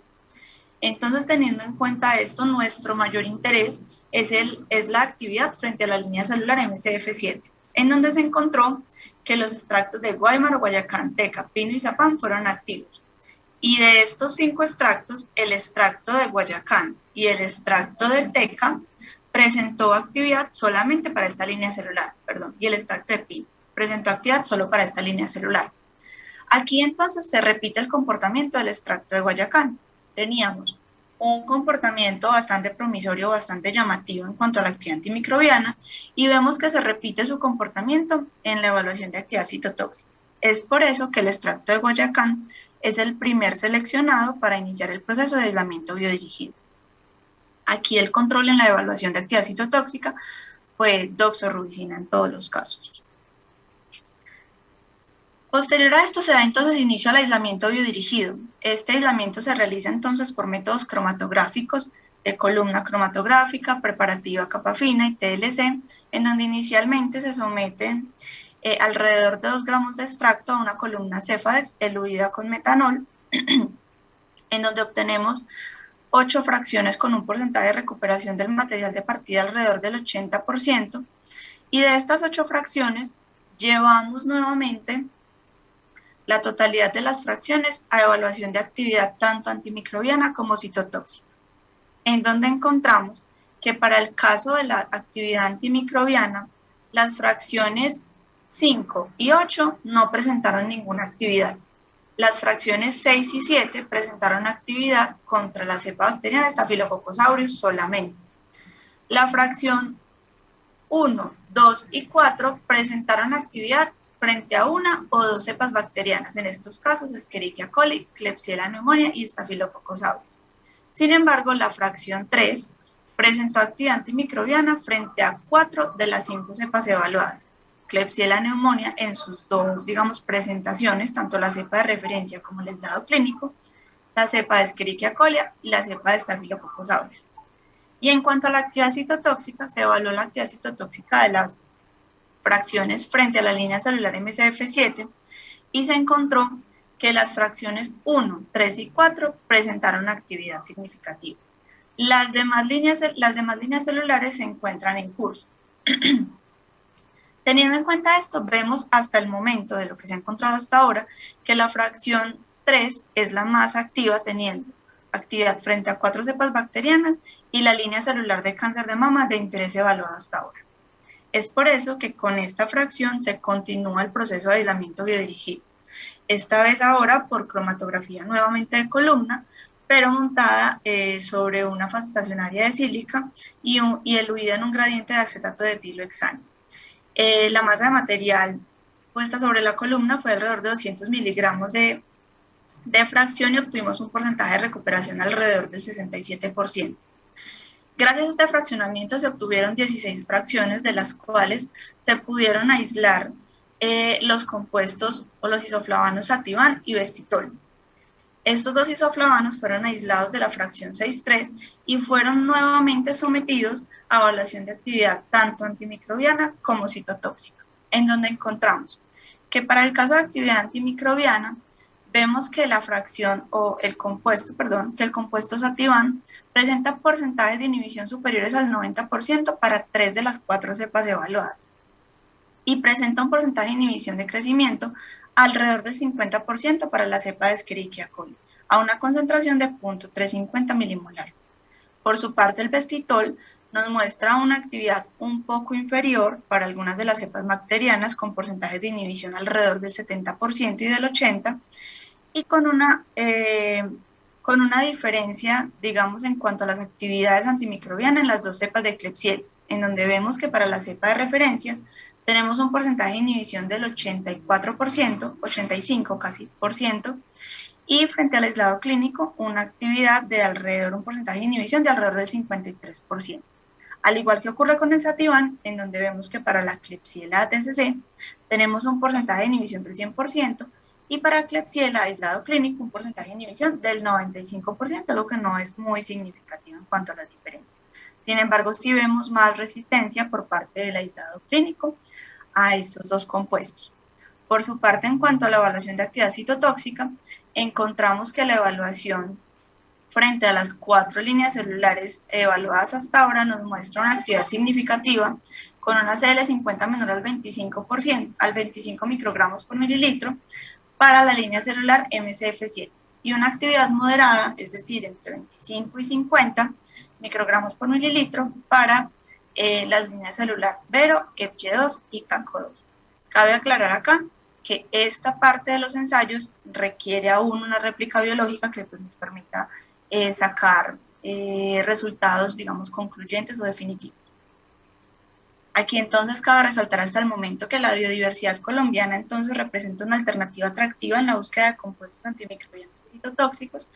Entonces, teniendo en cuenta esto, nuestro mayor interés es la actividad frente a la línea celular MCF7, en donde se encontró que los extractos de Guaymaro, Guayacán, Teca, Pino y Zapán fueron activos. Y de estos 5 extractos, el extracto de Guayacán y el extracto de Teca presentó actividad solamente para esta línea celular, y el extracto de Pino presentó actividad solo para esta línea celular. Aquí entonces se repite el comportamiento del extracto de Guayacán. Teníamos un comportamiento bastante promisorio, bastante llamativo en cuanto a la actividad antimicrobiana, y vemos que se repite su comportamiento en la evaluación de actividad citotóxica. Es por eso que el extracto de Guayacán es el primer seleccionado para iniciar el proceso de aislamiento biodirigido. Aquí el control en la evaluación de actividad citotóxica fue doxorubicina en todos los casos. Posterior a esto se da entonces inicio al aislamiento biodirigido. Este aislamiento se realiza entonces por métodos cromatográficos de columna cromatográfica, preparativa capa fina y TLC, en donde inicialmente se someten alrededor de 2 gramos de extracto a una columna Cefadex eluida con metanol, en donde obtenemos 8 fracciones con un porcentaje de recuperación del material de partida alrededor del 80%, y de estas 8 fracciones llevamos nuevamente la totalidad de las fracciones a evaluación de actividad tanto antimicrobiana como citotóxica, en donde encontramos que para el caso de la actividad antimicrobiana, las fracciones 5 y 8 no presentaron ninguna actividad. Las fracciones 6 y 7 presentaron actividad contra la cepa bacteriana Staphylococcus aureus solamente. La fracción 1, 2 y 4 presentaron actividad frente a una o 2 cepas bacterianas, en estos casos Escherichia coli, Klebsiella pneumoniae y Staphylococcus aureus. Sin embargo, la fracción 3 presentó actividad antimicrobiana frente a 4 de las 5 cepas evaluadas. Klebsiella pneumoniae en sus 2, presentaciones, tanto la cepa de referencia como el estado clínico, la cepa de Escherichia coli y la cepa de Staphylococcus aureus. Y en cuanto a la actividad citotóxica, se evaluó la actividad citotóxica de las fracciones frente a la línea celular MCF7 y se encontró que las fracciones 1, 3 y 4 presentaron actividad significativa. Las demás líneas celulares se encuentran en curso. Teniendo en cuenta esto, vemos hasta el momento de lo que se ha encontrado hasta ahora que la fracción 3 es la más activa, teniendo actividad frente a 4 cepas bacterianas y la línea celular de cáncer de mama de interés evaluado hasta ahora. Es por eso que con esta fracción se continúa el proceso de aislamiento biodirigido, esta vez ahora por cromatografía nuevamente de columna, pero montada sobre una fase estacionaria de sílica y eluida en un gradiente de acetato de etilohexano. La masa de material puesta sobre la columna fue alrededor de 200 miligramos de fracción y obtuvimos un porcentaje de recuperación alrededor del 67%. Gracias a este fraccionamiento se obtuvieron 16 fracciones, de las cuales se pudieron aislar los compuestos o los isoflavanos Ativan y Vestitol. Estos 2 isoflavanos fueron aislados de la fracción 6.3 y fueron nuevamente sometidos a evaluación de actividad tanto antimicrobiana como citotóxica, en donde encontramos que para el caso de actividad antimicrobiana, vemos que la fracción o el compuesto, perdón, que el compuesto Sativan presenta porcentajes de inhibición superiores al 90% para 3 de las 4 cepas evaluadas y presenta un porcentaje de inhibición de crecimiento alrededor del 50% para la cepa de Escherichia coli, a una concentración de 0.350 milimolar. Por su parte, el Vestitol nos muestra una actividad un poco inferior para algunas de las cepas bacterianas con porcentajes de inhibición alrededor del 70% y del 80%, y con una diferencia, digamos, en cuanto a las actividades antimicrobianas en las dos cepas de Klebsiella, en donde vemos que para la cepa de referencia tenemos un porcentaje de inhibición del 84%, 85% casi por ciento, y frente al aislado clínico, una actividad de alrededor, un porcentaje de inhibición de alrededor del 53%. Al igual que ocurre con el Sativan, en donde vemos que para la Klebsiella TCC tenemos un porcentaje de inhibición del 100%, y para Klebsiella aislado clínico un porcentaje de inhibición del 95%, lo que no es muy significativo en cuanto a las diferencias. Sin embargo, sí vemos más resistencia por parte del aislado clínico a estos dos compuestos. Por su parte, en cuanto a la evaluación de actividad citotóxica, encontramos que la evaluación frente a las 4 líneas celulares evaluadas hasta ahora nos muestra una actividad significativa con una CL50 menor al 25%, al 25 microgramos por mililitro para la línea celular MCF7 y una actividad moderada, es decir, entre 25 y 50 microgramos por mililitro para las líneas celular Vero, EPG2 y CACO2. Cabe aclarar acá que esta parte de los ensayos requiere aún una réplica biológica que pues, nos permita sacar resultados, digamos, concluyentes o definitivos. Aquí entonces cabe resaltar hasta el momento que la biodiversidad colombiana entonces representa una alternativa atractiva en la búsqueda de compuestos antimicrobianos y citotóxicos,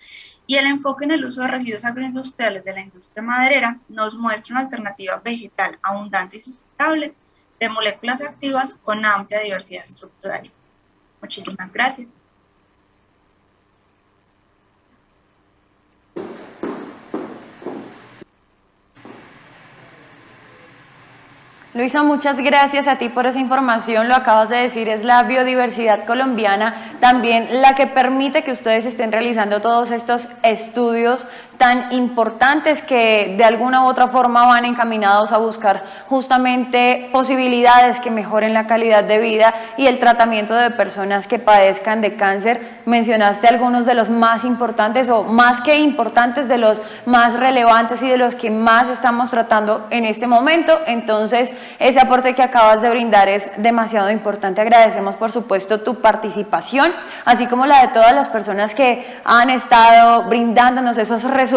y el enfoque en el uso de residuos agroindustriales de la industria maderera nos muestra una alternativa vegetal abundante y sustentable de moléculas activas con amplia diversidad estructural. Muchísimas gracias. Luisa, muchas gracias a ti por esa información, lo acabas de decir, es la biodiversidad colombiana, también la que permite que ustedes estén realizando todos estos estudios tan importantes que de alguna u otra forma van encaminados a buscar justamente posibilidades que mejoren la calidad de vida y el tratamiento de personas que padezcan de cáncer. Mencionaste algunos de los más importantes o más que importantes, de los más relevantes y de los que más estamos tratando en este momento, entonces ese aporte que acabas de brindar es demasiado importante. Agradecemos por supuesto tu participación, así como la de todas las personas que han estado brindándonos esos resultados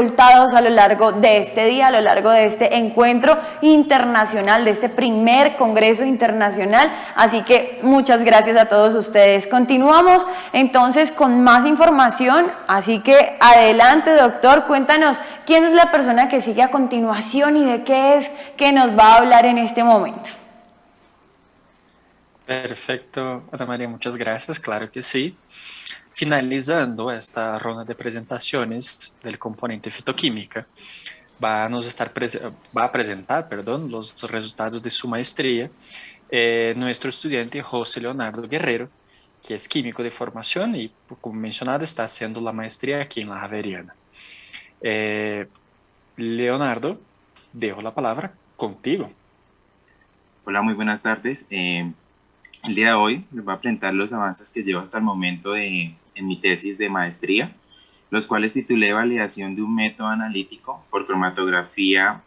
a lo largo de este día, a lo largo de este encuentro internacional, de este primer congreso internacional, así que muchas gracias a todos ustedes. Continuamos entonces con más información, así que adelante doctor, cuéntanos quién es la persona que sigue a continuación y de qué es que nos va a hablar en este momento. Perfecto, Ana María, muchas gracias, claro que sí. Finalizando esta ronda de presentaciones del componente fitoquímica, va a presentar los resultados de su maestría nuestro estudiante José Leonardo Guerrero, que es químico de formación y, como mencionado, está haciendo la maestría aquí en la Javeriana. Leonardo, dejo la palabra contigo. Hola, muy buenas tardes. El día de hoy les voy a presentar los avances que llevo hasta el momento en mi tesis de maestría, los cuales titulé Validación de un método analítico por cromatografía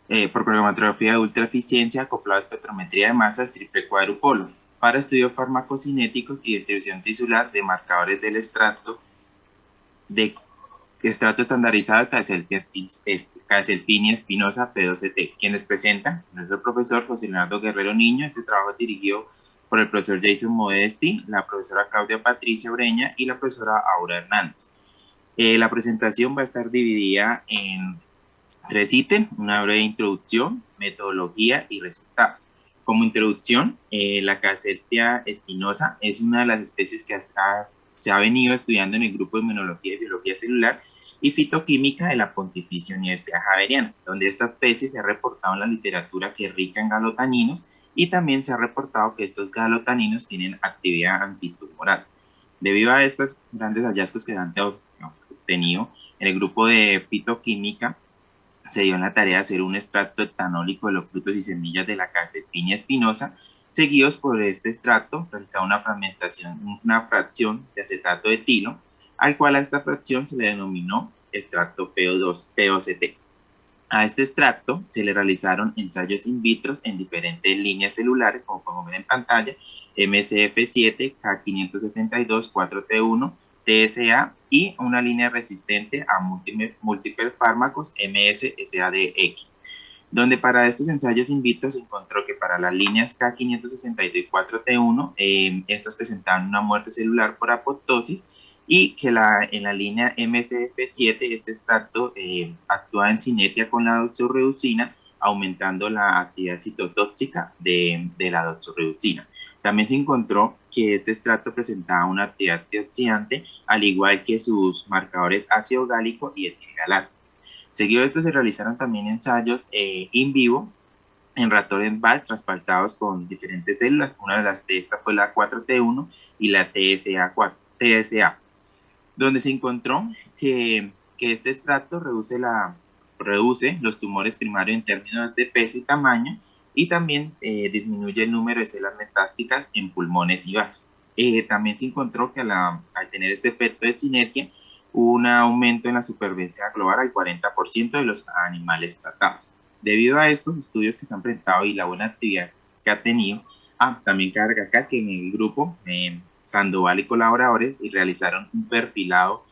de ultra eficiencia acoplado a espectrometría de masas triple cuadrupolo para estudio farmacocinéticos y distribución tisular de marcadores del estrato estandarizado de Caesalpinia espinosa P2CT, quienes presentan nuestro profesor José Leonardo Guerrero Niño. Este trabajo es dirigido por el profesor Jason Modesti, la profesora Claudia Patricia Ureña y la profesora Aura Hernández. La presentación va a estar dividida en 3 ítems: una breve introducción, metodología y resultados. Como introducción, la Caesalpia espinosa es una de las especies que se ha venido estudiando en el grupo de Inmunología y Biología Celular y Fitoquímica de la Pontificia Universidad Javeriana, donde esta especie se ha reportado en la literatura que es rica en galotaninos y también se ha reportado que estos galotaninos tienen actividad antitumoral. Debido a estos grandes hallazgos que se han obtenido en el grupo de fitoquímica, se dio en la tarea de hacer un extracto etanólico de los frutos y semillas de la Caesalpinia espinosa, seguidos por este extracto, realizar una fracción de acetato de etilo, al cual a esta fracción se le denominó extracto POCT. A este extracto se le realizaron ensayos in vitro en diferentes líneas celulares, como podemos ver en pantalla, MCF7, K562, 4T1, TSA y una línea resistente a múltiples fármacos MSSADX, donde para estos ensayos in vitro se encontró que para las líneas K562 y 4T1, estas presentaban una muerte celular por apoptosis, y que en la línea MCF7 este extracto actúa en sinergia con la doxorubicina, aumentando la actividad citotóxica de la doxorubicina. También se encontró que este extracto presentaba una actividad antioxidante, al igual que sus marcadores ácido gálico y etilgalato. Seguido de esto se realizaron también ensayos in vivo en ratones BAL trasplantados con diferentes células. Una de las de estas fue la 4T1 y la TSA, donde se encontró que este extracto reduce los tumores primarios en términos de peso y tamaño, y también disminuye el número de células metásticas en pulmones y vasos. También se encontró que al tener este efecto de sinergia, hubo un aumento en la supervivencia global al 40% de los animales tratados. Debido a estos estudios que se han presentado y la buena actividad que ha tenido, también carga acá que en el grupo Sandoval y colaboradores y realizaron un perfilado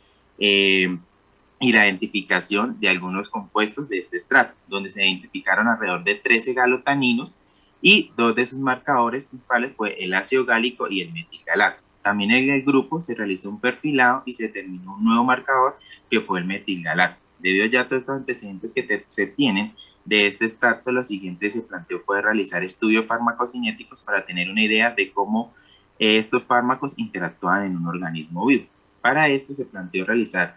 y la identificación de algunos compuestos de este extracto, donde se identificaron alrededor de 13 galotaninos, y dos de sus marcadores principales fue el ácido gálico y el metilgalato. También en el grupo se realizó un perfilado y se determinó un nuevo marcador que fue el metilgalato. Debido ya a todos estos antecedentes que se tienen de este extracto, lo siguiente se planteó fue realizar estudios farmacocinéticos para tener una idea de cómo estos fármacos interactúan en un organismo vivo. Para esto se planteó realizar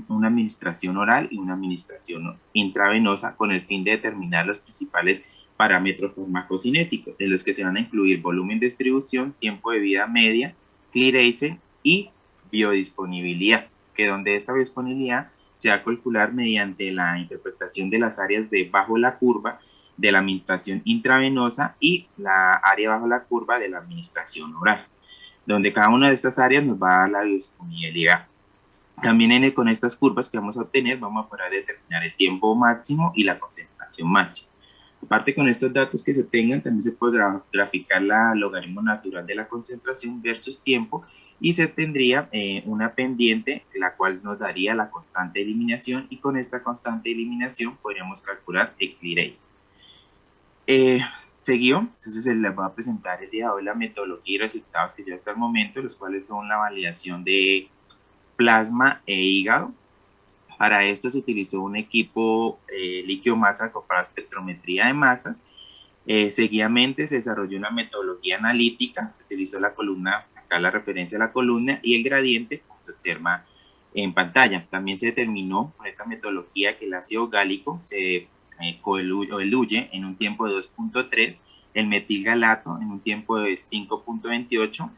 una administración oral y una administración intravenosa con el fin de determinar los principales parámetros farmacocinéticos, de los que se van a incluir volumen de distribución, tiempo de vida media, clearance y biodisponibilidad, que donde esta biodisponibilidad se va a calcular mediante la interpretación de las áreas de bajo la curva de la administración intravenosa y la área bajo la curva de la administración oral, donde cada una de estas áreas nos va a dar la biodisponibilidad. También con estas curvas que vamos a obtener vamos a poder determinar el tiempo máximo y la concentración máxima. Aparte, con estos datos que se tengan, también se puede graficar la logaritmo natural de la concentración versus tiempo, y se tendría una pendiente, la cual nos daría la constante de eliminación, y con esta constante de eliminación podríamos calcular el clearance. Seguido, entonces se les va a presentar el día de hoy la metodología y resultados que ya hasta el momento, los cuales son la validación de plasma e hígado. Para esto se utilizó un equipo líquido masa para espectrometría de masas. Seguidamente se desarrolló una metodología analítica, se utilizó la columna, acá la referencia a la columna y el gradiente, como se observa en pantalla. También se determinó con esta metodología que el ácido gálico se coeluye en un tiempo de 2.3, el metilgalato en un tiempo de 5.28,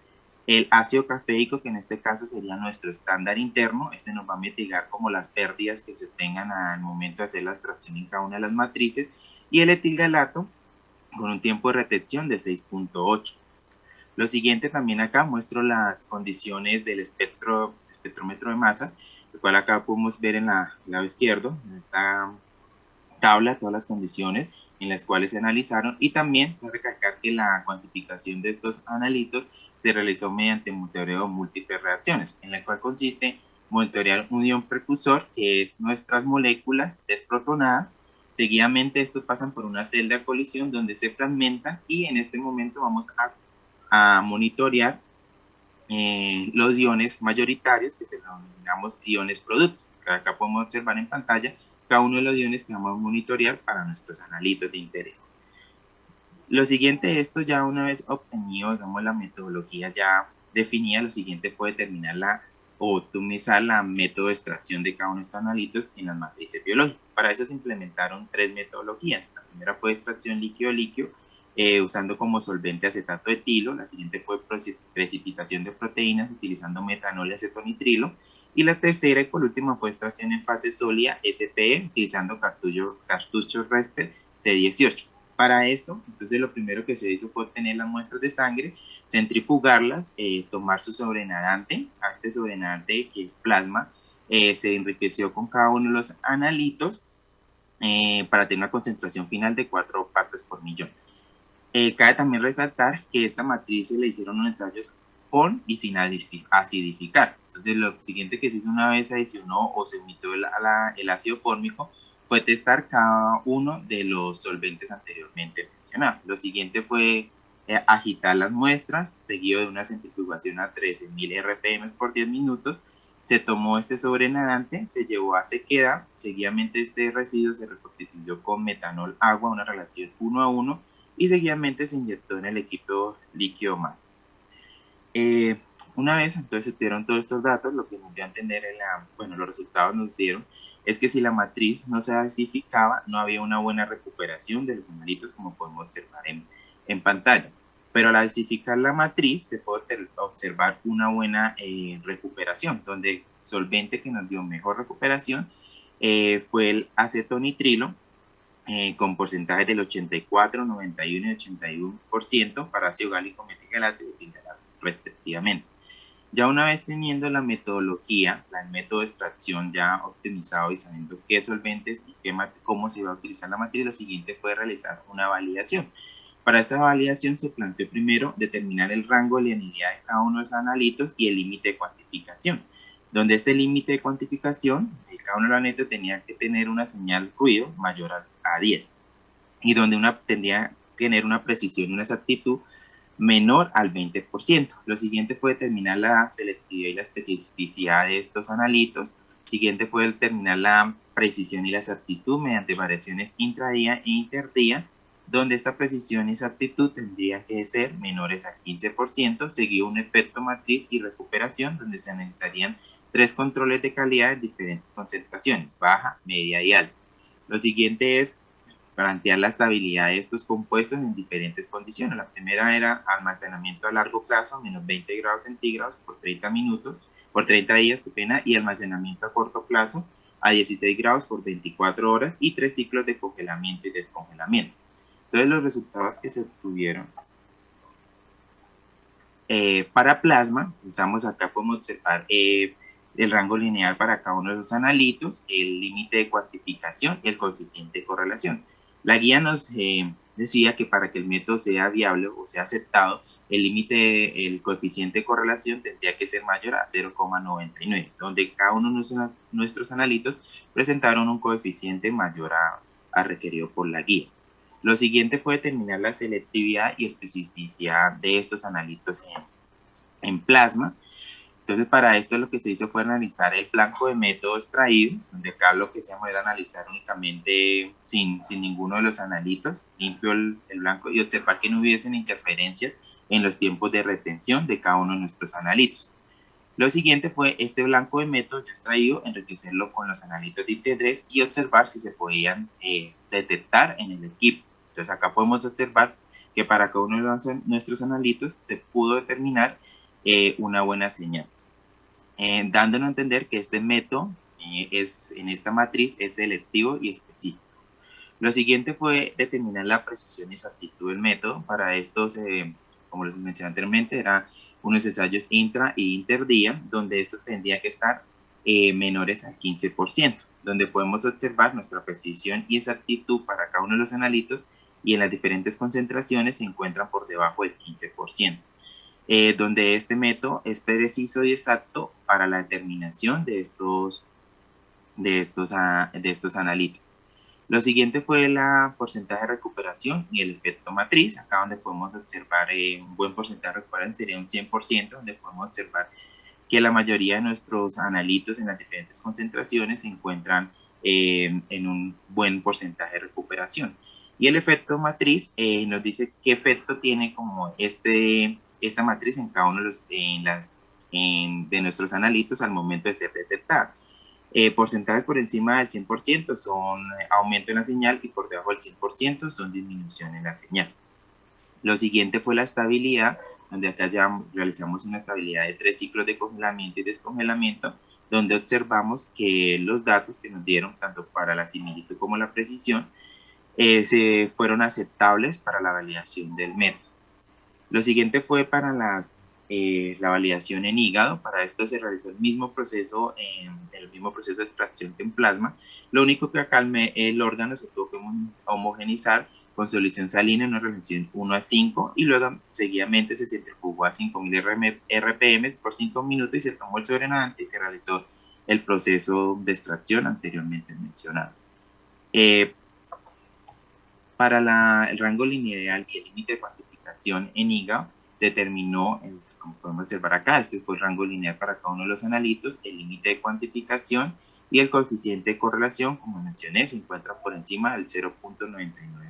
el ácido caféico, que en este caso sería nuestro estándar interno, este nos va a mitigar como las pérdidas que se tengan al momento de hacer la extracción en cada una de las matrices, y el etilgalato con un tiempo de retención de 6.8. Lo siguiente también acá muestro las condiciones del espectrómetro de masas, el cual acá podemos ver en el lado izquierdo, en esta tabla, todas las condiciones en las cuales se analizaron, y también para recalcar que la cuantificación de estos analitos se realizó mediante monitoreo de múltiples reacciones, en la cual consiste monitorear un ion precursor, que es nuestras moléculas desprotonadas. Seguidamente estos pasan por una celda de colisión donde se fragmentan, y en este momento vamos a monitorear los iones mayoritarios, que se denominamos iones productos. Acá podemos observar en pantalla cada uno de los iones que vamos a monitorear para nuestros analitos de interés. Lo siguiente, esto ya una vez obtenido, digamos, la metodología ya definida, lo siguiente fue determinar o optimizar la método de extracción de cada uno de estos analitos en las matrices biológicas. Para eso se implementaron tres metodologías. La primera fue extracción líquido-líquido, usando como solvente acetato de etilo. La siguiente fue precipitación de proteínas utilizando metanol y acetonitrilo. Y la tercera y por último fue extracción en fase sólida SPE utilizando cartuchos Resper C18. Para esto, entonces lo primero que se hizo fue obtener las muestras de sangre, centrifugarlas, tomar su sobrenadante. A este sobrenadante, que es plasma, se enriqueció con cada uno de los analitos para tener una concentración final de 4 partes por millón. Cabe también resaltar que esta matriz se le hicieron unos ensayos con y sin acidificar. Entonces lo siguiente que se hizo una vez se adicionó o se omitió el ácido fórmico fue testar cada uno de los solventes anteriormente mencionados. Lo siguiente fue agitar las muestras, seguido de una centrifugación a 13.000 RPM por 10 minutos. Se tomó este sobrenadante, se llevó a sequedad, seguidamente este residuo se reconstituyó con metanol agua, una relación 1:1, y seguidamente se inyectó en el equipo líquido masas. Una vez entonces se tuvieron todos estos datos, lo que nos dio a entender, los resultados nos dieron, es que si la matriz no se acidificaba, no había una buena recuperación de los analitos, como podemos observar en pantalla. Pero al acidificar la matriz se puede observar una buena recuperación, donde el solvente que nos dio mejor recuperación fue el acetonitrilo, con porcentajes del 84, 91 y 81% para ácido gálico, metilgalato y butilgalato, respectivamente. Ya una vez teniendo la metodología, el método de extracción ya optimizado y sabiendo qué solventes y cómo se iba a utilizar la matriz, lo siguiente fue realizar una validación. Para esta validación se planteó primero determinar el rango de linealidad de cada uno de los analitos y el límite de cuantificación, donde este límite de cuantificación de cada uno de los analitos tenía que tener una señal ruido mayor a 10 y donde tendría que tener una precisión y una exactitud menor al 20%. Lo siguiente fue determinar la selectividad y la especificidad de estos analitos. Siguiente fue determinar la precisión y la exactitud mediante variaciones intradía e interdía, donde esta precisión y exactitud tendría que ser menores al 15%, seguido un efecto matriz y recuperación, donde se analizarían 3 controles de calidad en diferentes concentraciones, baja, media y alta. Lo siguiente es plantear la estabilidad de estos compuestos en diferentes condiciones. La primera era almacenamiento a largo plazo, menos 20 grados centígrados por 30 días, y almacenamiento a corto plazo a 16 grados por 24 horas y 3 ciclos de congelamiento y descongelamiento. Entonces los resultados que se obtuvieron para plasma, usamos acá, podemos observar el rango lineal para cada uno de los analitos, el límite de cuantificación y el coeficiente de correlación. La guía nos decía que para que el método sea viable o sea aceptado, el coeficiente de correlación tendría que ser mayor a 0,99, donde cada uno de nuestros analitos presentaron un coeficiente mayor a requerido por la guía. Lo siguiente fue determinar la selectividad y especificidad de estos analitos en plasma. Entonces, para esto lo que se hizo fue analizar el blanco de método extraído, donde acá lo que hacíamos era analizar únicamente sin ninguno de los analitos, limpio el blanco, y observar que no hubiesen interferencias en los tiempos de retención de cada uno de nuestros analitos. Lo siguiente fue este blanco de método ya extraído, enriquecerlo con los analitos de IT3 y observar si se podían detectar en el equipo. Entonces acá podemos observar que para cada uno de nuestros analitos se pudo determinar una buena señal, dándonos a entender que este método en esta matriz es selectivo y específico. Lo siguiente fue determinar la precisión y exactitud del método. Para esto, como les mencioné anteriormente, eran unos ensayos intra y interdía, donde estos tendrían que estar menores al 15%, donde podemos observar nuestra precisión y exactitud para cada uno de los analitos y en las diferentes concentraciones se encuentran por debajo del 15%. Donde este método es preciso y exacto para la determinación de estos analitos. Lo siguiente fue la porcentaje de recuperación y el efecto matriz, acá donde podemos observar un buen porcentaje de recuperación sería un 100%, donde podemos observar que la mayoría de nuestros analitos en las diferentes concentraciones se encuentran en un buen porcentaje de recuperación. Y el efecto matriz nos dice qué efecto tiene como esta matriz en cada uno de nuestros analitos al momento de ser detectada. Porcentajes por encima del 100% son aumento en la señal y por debajo del 100% son disminución en la señal. Lo siguiente fue la estabilidad, donde acá ya realizamos una estabilidad de 3 ciclos de congelamiento y descongelamiento, donde observamos que los datos que nos dieron, tanto para la similitud como la precisión, se fueron aceptables para la validación del método. Lo siguiente fue para la validación en hígado. Para esto se realizó el mismo proceso de extracción que en plasma. Lo único que acá el órgano se tuvo que homogenizar con solución salina en una relación 1:5 y luego seguidamente se centrifugó a 5000 RPM por 5 minutos y se tomó el sobrenadante y se realizó el proceso de extracción anteriormente mencionado. Para el rango lineal y el límite de cuantificación en hígado, se determinó, como podemos observar acá, este fue el rango lineal para cada uno de los analitos, el límite de cuantificación y el coeficiente de correlación, como mencioné, se encuentra por encima del 0.99.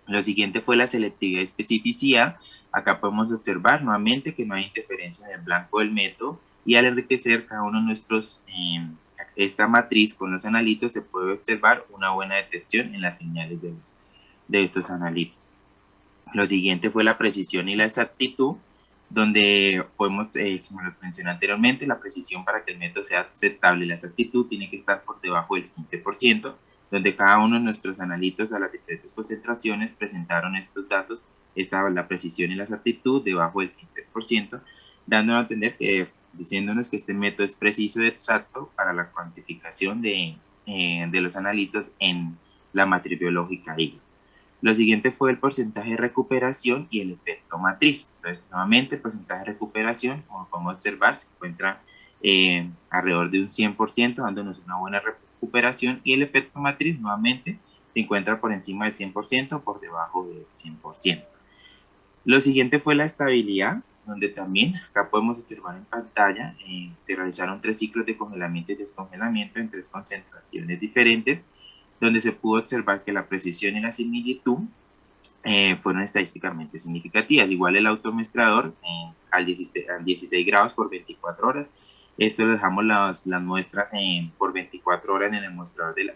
Lo siguiente fue la selectividad y especificidad. Acá podemos observar nuevamente que no hay interferencia en el blanco del método y al enriquecer cada uno de nuestros esta matriz con los analitos se puede observar una buena detección en las señales de estos analitos. Lo siguiente fue la precisión y la exactitud, donde podemos, como lo mencioné anteriormente, la precisión para que el método sea aceptable y la exactitud tiene que estar por debajo del 15%, donde cada uno de nuestros analitos a las diferentes concentraciones presentaron estos datos, la precisión y la exactitud debajo del 15%, dándonos a entender que diciéndonos que este método es preciso y exacto para la cuantificación de los analitos en la matriz biológica hígado. Lo siguiente fue el porcentaje de recuperación y el efecto matriz. Entonces, nuevamente, el porcentaje de recuperación, como podemos observar, se encuentra alrededor de un 100%, dándonos una buena recuperación, y el efecto matriz, nuevamente, se encuentra por encima del 100%, por debajo del 100%. Lo siguiente fue la estabilidad, donde también acá podemos observar en pantalla, se realizaron 3 ciclos de congelamiento y descongelamiento en 3 concentraciones diferentes, donde se pudo observar que la precisión y la similitud fueron estadísticamente significativas. Igual el automestrador al 16 grados por 24 horas. Esto lo dejamos las muestras por 24 horas en el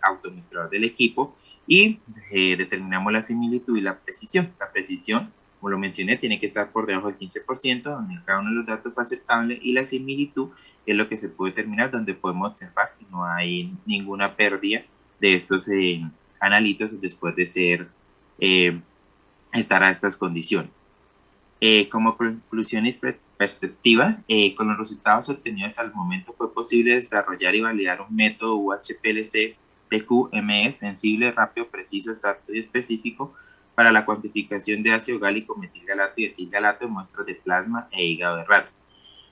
automestrador del equipo y determinamos la similitud y la precisión. La precisión, como lo mencioné, tiene que estar por debajo del 15%, donde cada uno de los datos fue aceptable, y la similitud es lo que se puede determinar, donde podemos observar que no hay ninguna pérdida de estos analitos después de estar a estas condiciones. Como conclusiones y perspectivas, con los resultados obtenidos hasta el momento fue posible desarrollar y validar un método UHPLC-TQ-ME sensible, rápido, preciso, exacto y específico para la cuantificación de ácido gálico, metilgalato y etilgalato en muestras de plasma e hígado de ratas.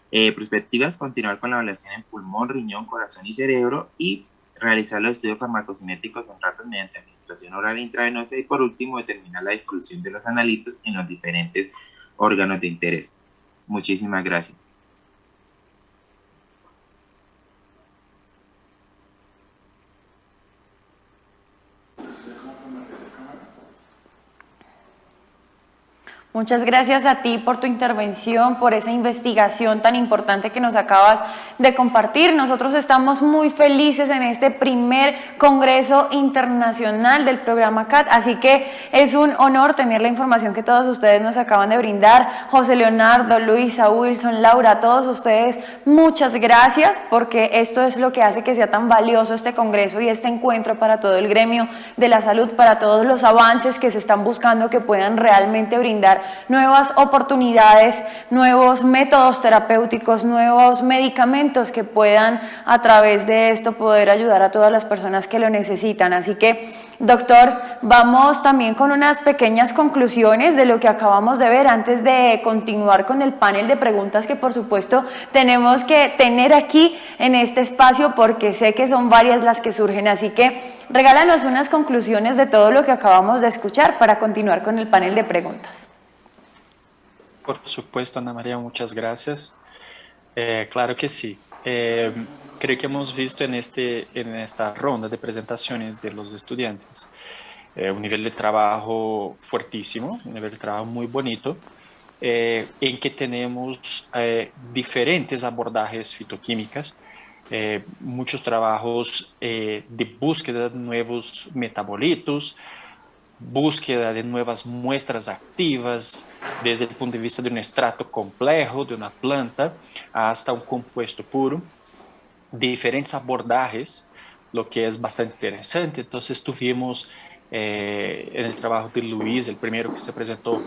Perspectivas: continuar con la evaluación en pulmón, riñón, corazón y cerebro, y realizar los estudios farmacocinéticos en ratas mediante administración oral e intravenosa, y por último determinar la distribución de los analitos en los diferentes órganos de interés. Muchísimas gracias. Muchas gracias a ti por tu intervención, por esa investigación tan importante que nos acabas de compartir. Nosotros estamos muy felices en este primer Congreso Internacional del Programa CAT, así que es un honor tener la información que todos ustedes nos acaban de brindar. José Leonardo, Luisa, Wilson, Laura, a todos ustedes, muchas gracias, porque esto es lo que hace que sea tan valioso este Congreso y este encuentro para todo el gremio de la salud, para todos los avances que se están buscando que puedan realmente brindar nuevas oportunidades, nuevos métodos terapéuticos, nuevos medicamentos que puedan a través de esto poder ayudar a todas las personas que lo necesitan. Así que, doctor, vamos también con unas pequeñas conclusiones de lo que acabamos de ver antes de continuar con el panel de preguntas que por supuesto tenemos que tener aquí en este espacio, porque sé que son varias las que surgen. Así que regálanos unas conclusiones de todo lo que acabamos de escuchar para continuar con el panel de preguntas. Por supuesto, Ana María, muchas gracias. Claro que sí. Creo que hemos visto en esta ronda de presentaciones de los estudiantes un nivel de trabajo fuertísimo, un nivel de trabajo muy bonito, en que tenemos diferentes abordajes fitoquímicas, muchos trabajos de búsqueda de nuevos metabolitos, búsqueda de nuevas muestras activas, desde el punto de vista de un estrato complejo de una planta hasta un compuesto puro, diferentes abordajes, lo que es bastante interesante. Entonces tuvimos en el trabajo de Luis, el primero que se presentó,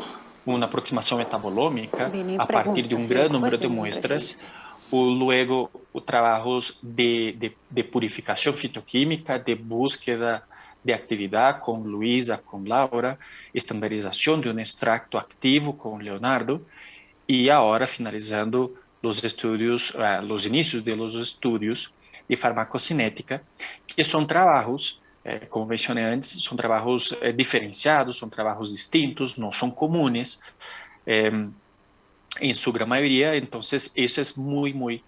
una aproximación metabolómica a partir de un gran número de muestras, luego trabajos de purificación fitoquímica, de búsqueda de actividad con Luisa, con Laura, estandarización de un extracto activo con Leonardo, y ahora finalizando los estudios, los inicios de los estudios de farmacocinética, que son trabajos, como mencioné antes, son trabajos diferenciados, son trabajos distintos, no son comunes en su gran mayoría. Entonces eso es muy, muy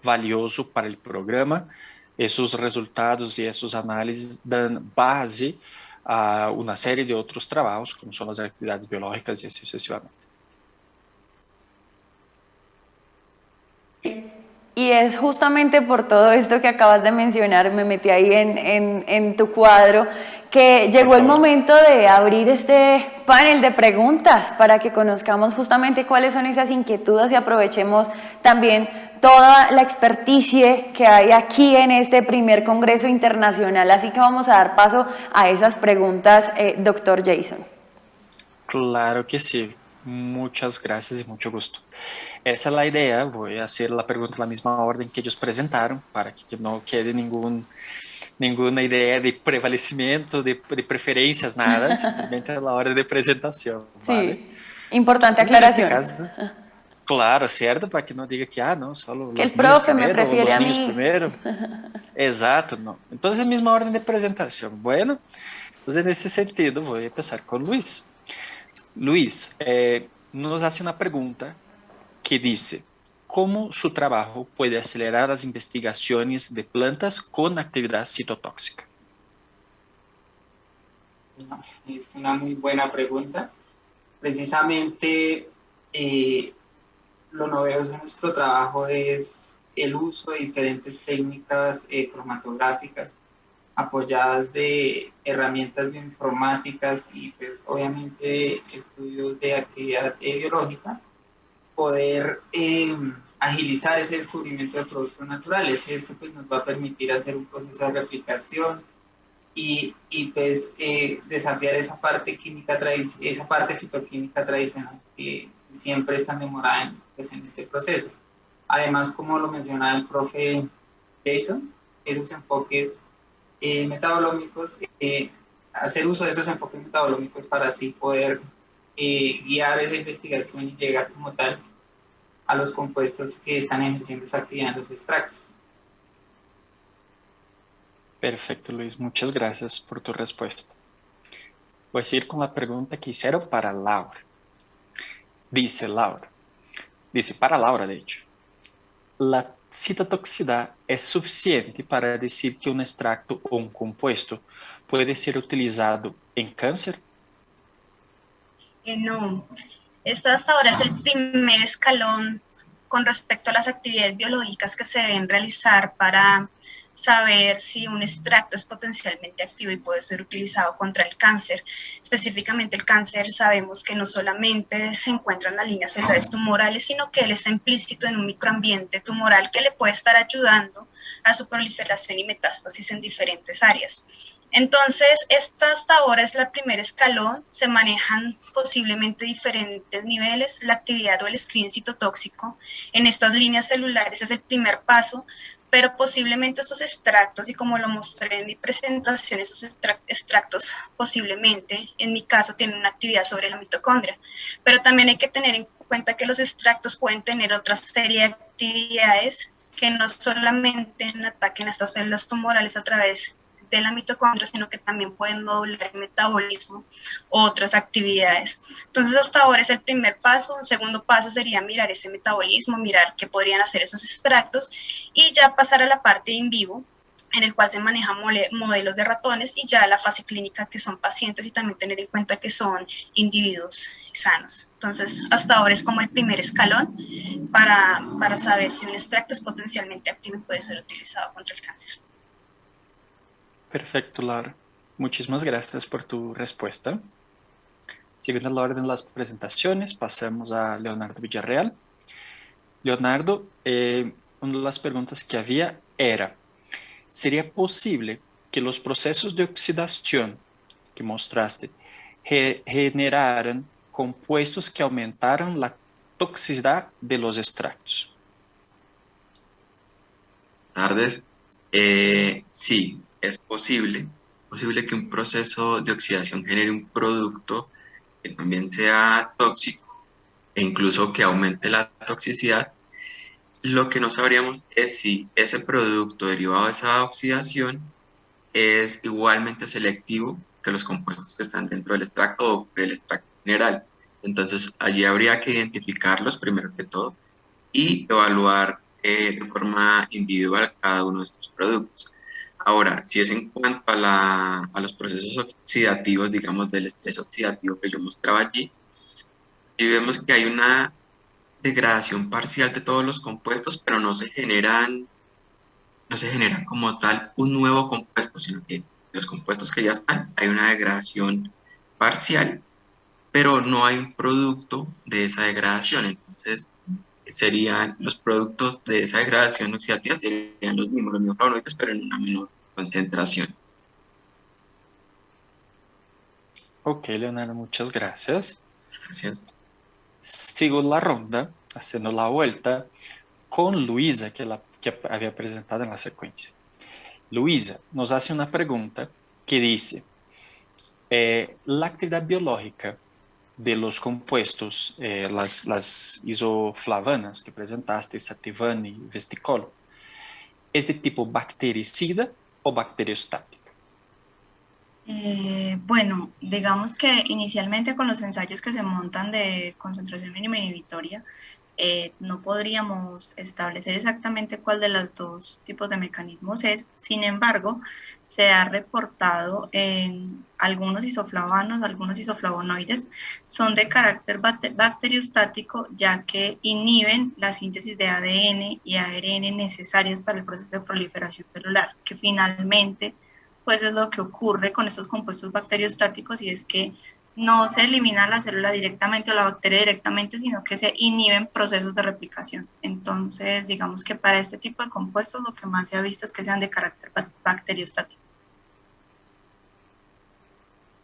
valioso para el programa. Esos resultados y esos análisis dan base a una serie de otros trabajos, como son las actividades biológicas y así sucesivamente. Y es justamente por todo esto que acabas de mencionar, me metí ahí en tu cuadro, que llegó el momento de abrir este panel de preguntas para que conozcamos justamente cuáles son esas inquietudes y aprovechemos también toda la experticia que hay aquí en este primer Congreso Internacional. Así que vamos a dar paso a esas preguntas, doctor Jason. Claro que sí. Muchas gracias y mucho gusto. Esa es la idea. Voy a hacer la pregunta en la misma orden que ellos presentaron para que no quede ninguna idea de prevalecimiento, de preferencias, nada, simplemente la orden de presentación. ¿Vale? Sí, importante aclaración. Este caso, claro, ¿cierto? Para que no diga que, no, solo que los el profe niños me primero, prefiere los a niños mí. primero. Exacto, no. Entonces, misma orden de presentación. Bueno, entonces en ese sentido voy a empezar con Luis. Luis nos hace una pregunta que dice: ¿cómo su trabajo puede acelerar las investigaciones de plantas con actividad citotóxica? Es una muy buena pregunta. Precisamente lo novedoso de nuestro trabajo es el uso de diferentes técnicas cromatográficas apoyadas de herramientas bioinformáticas y pues obviamente estudios de actividad biológica, poder agilizar ese descubrimiento de productos naturales. Esto pues nos va a permitir hacer un proceso de replicación y pues desafiar esa parte fitoquímica tradicional que siempre está demorada en este proceso. Además, como lo mencionaba el profe Jason, esos enfoques metabolómicos, hacer uso de esos enfoques metabolómicos para así poder guiar esa investigación y llegar como tal a los compuestos que están ejerciendo esa actividad en los extractos. Perfecto, Luis. Muchas gracias por tu respuesta. Voy a seguir con la pregunta que hicieron para Laura. Dice para Laura, de hecho, ¿la citotoxicidad es suficiente para decir que un extracto o un compuesto puede ser utilizado en cáncer? No, esto hasta ahora es el primer escalón con respecto a las actividades biológicas que se deben realizar para saber si un extracto es potencialmente activo y puede ser utilizado contra el cáncer. Específicamente el cáncer, sabemos que no solamente se encuentran las líneas celulares tumorales, sino que él está implícito en un microambiente tumoral que le puede estar ayudando a su proliferación y metástasis en diferentes áreas. Entonces, esta hasta ahora es la primer escalón, se manejan posiblemente diferentes niveles, la actividad o el screen citotóxico en estas líneas celulares es el primer paso, pero posiblemente esos extractos, y como lo mostré en mi presentación, esos extractos posiblemente, en mi caso, tienen una actividad sobre la mitocondria, pero también hay que tener en cuenta que los extractos pueden tener otra serie de actividades que no solamente ataquen a estas células tumorales a través de la mitocondria, sino que también pueden modular el metabolismo o otras actividades. Entonces, hasta ahora es el primer paso. Un segundo paso sería mirar ese metabolismo, mirar qué podrían hacer esos extractos y ya pasar a la parte in vivo, en el cual se manejan modelos de ratones y ya la fase clínica, que son pacientes, y también tener en cuenta que son individuos sanos. Entonces, hasta ahora es como el primer escalón para saber si un extracto es potencialmente activo y puede ser utilizado contra el cáncer. Perfecto, Laura. Muchísimas gracias por tu respuesta. Siguiendo el orden de las presentaciones, pasamos a Leonardo Villarreal. Leonardo, una de las preguntas que había era, ¿sería posible que los procesos de oxidación que mostraste generaran compuestos que aumentaran la toxicidad de los extractos? Tardes. Sí, es posible que un proceso de oxidación genere un producto que también sea tóxico e incluso que aumente la toxicidad. Lo que no sabríamos es si ese producto derivado de esa oxidación es igualmente selectivo que los compuestos que están dentro del extracto o del extracto general. Entonces, allí habría que identificarlos primero que todo y evaluar de forma individual cada uno de estos productos. Ahora, si es en cuanto a los procesos oxidativos, digamos, del estrés oxidativo que yo mostraba allí, y vemos que hay una degradación parcial de todos los compuestos, pero no se genera como tal un nuevo compuesto, sino que los compuestos que ya están, hay una degradación parcial, pero no hay un producto de esa degradación. Entonces, serían los productos de esa degradación oxidativa, serían los mismos flavonoides, pero en una menor concentración. Ok, Leonardo, muchas gracias. Gracias. Sigo la ronda, haciendo la vuelta con Luisa, que había presentado en la secuencia. Luisa nos hace una pregunta que dice, la actividad biológica de los compuestos, las isoflavanas que presentaste, sativana y vesticolo, ¿es de tipo bactericida o bacteriostática? Bueno, digamos que inicialmente con los ensayos que se montan de concentración mínima inhibitoria, no podríamos establecer exactamente cuál de los dos tipos de mecanismos es. Sin embargo, se ha reportado en algunos isoflavanos, algunos isoflavonoides, son de carácter bacteriostático, ya que inhiben la síntesis de ADN y ARN necesarias para el proceso de proliferación celular, que finalmente pues es lo que ocurre con estos compuestos bacteriostáticos, y es que no se elimina la célula directamente o la bacteria directamente, sino que se inhiben procesos de replicación. Entonces, digamos que para este tipo de compuestos lo que más se ha visto es que sean de carácter bacteriostático.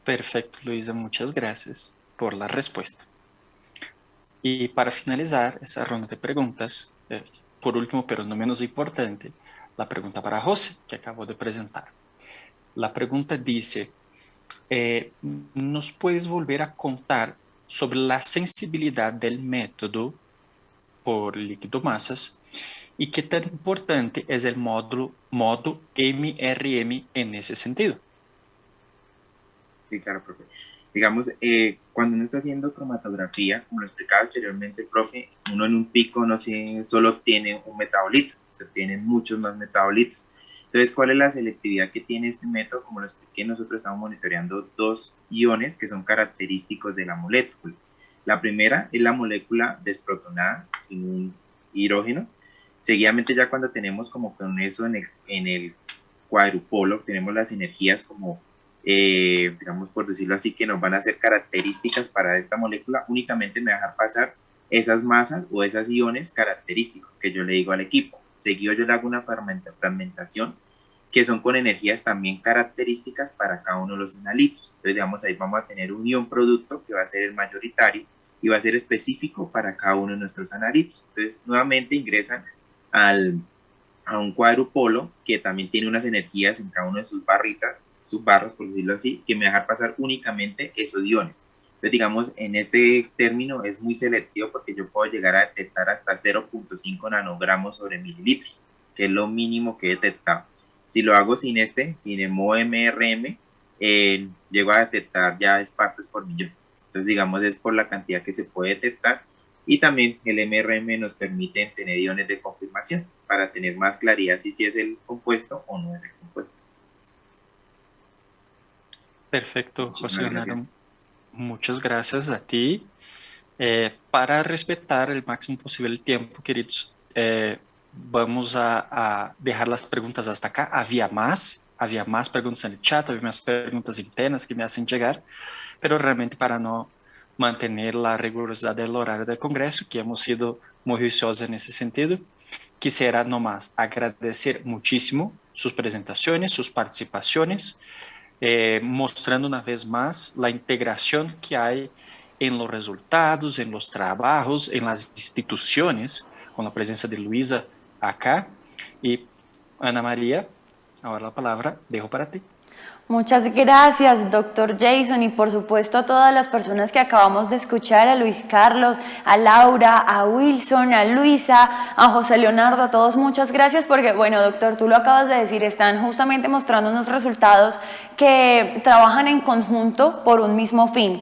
Perfecto, Luisa, muchas gracias por la respuesta. Y para finalizar esa ronda de preguntas, por último, pero no menos importante, la pregunta para José, que acabo de presentar. La pregunta dice, ¿nos puedes volver a contar sobre la sensibilidad del método por líquido masas y qué tan importante es el modo MRM en ese sentido? Sí, claro, profe. Digamos, cuando uno está haciendo cromatografía, como lo explicaba anteriormente el profe, uno en un pico no solo obtiene un metabolito, se obtienen muchos más metabolitos. Entonces, ¿cuál es la selectividad que tiene este método? Como lo expliqué, nosotros estamos monitoreando dos iones que son característicos de la molécula. La primera es la molécula desprotonada, sin un hidrógeno. Seguidamente, ya cuando tenemos como con eso en el cuadrupolo, tenemos las energías como, digamos por decirlo así, que nos van a ser características para esta molécula. Únicamente me dejar pasar esas masas o esas iones característicos que yo le digo al equipo. Seguido yo le hago una fragmentación que son con energías también características para cada uno de los enalitos. Entonces, digamos, ahí vamos a tener un ion producto que va a ser el mayoritario y va a ser específico para cada uno de nuestros analitos. Entonces, nuevamente ingresan a un cuadrupolo que también tiene unas energías en cada una de sus barras, por decirlo así, que me dejan pasar únicamente esos iones. Entonces, digamos, en este término es muy selectivo porque yo puedo llegar a detectar hasta 0.5 nanogramos sobre mililitros, que es lo mínimo que he detectado. Si lo hago sin el modo MRM, llego a detectar ya es partes por millón. Entonces, digamos, es por la cantidad que se puede detectar. Y también el MRM nos permite tener iones de confirmación para tener más claridad si es el compuesto o no es el compuesto. Perfecto, José Leonardo. Muchas gracias a ti. Para respetar el máximo posible el tiempo, queridos, vamos a dejar las preguntas hasta acá. Había más, había más preguntas en el chat, había más preguntas internas que me hacen llegar, pero realmente para no mantener la rigurosidad del horario del Congreso, que hemos sido muy juiciosos en ese sentido, quisiera nomás agradecer muchísimo sus presentaciones, sus participaciones, mostrando una vez más la integración que hay en los resultados, en los trabajos, en las instituciones, con la presencia de Luisa acá. Y Ana María, ahora la palabra dejo para ti. Muchas gracias, doctor Jason, y por supuesto a todas las personas que acabamos de escuchar, a Luis Carlos, a Laura, a Wilson, a Luisa, a José Leonardo, a todos muchas gracias porque, bueno, doctor, tú lo acabas de decir, están justamente mostrando unos resultados que trabajan en conjunto por un mismo fin.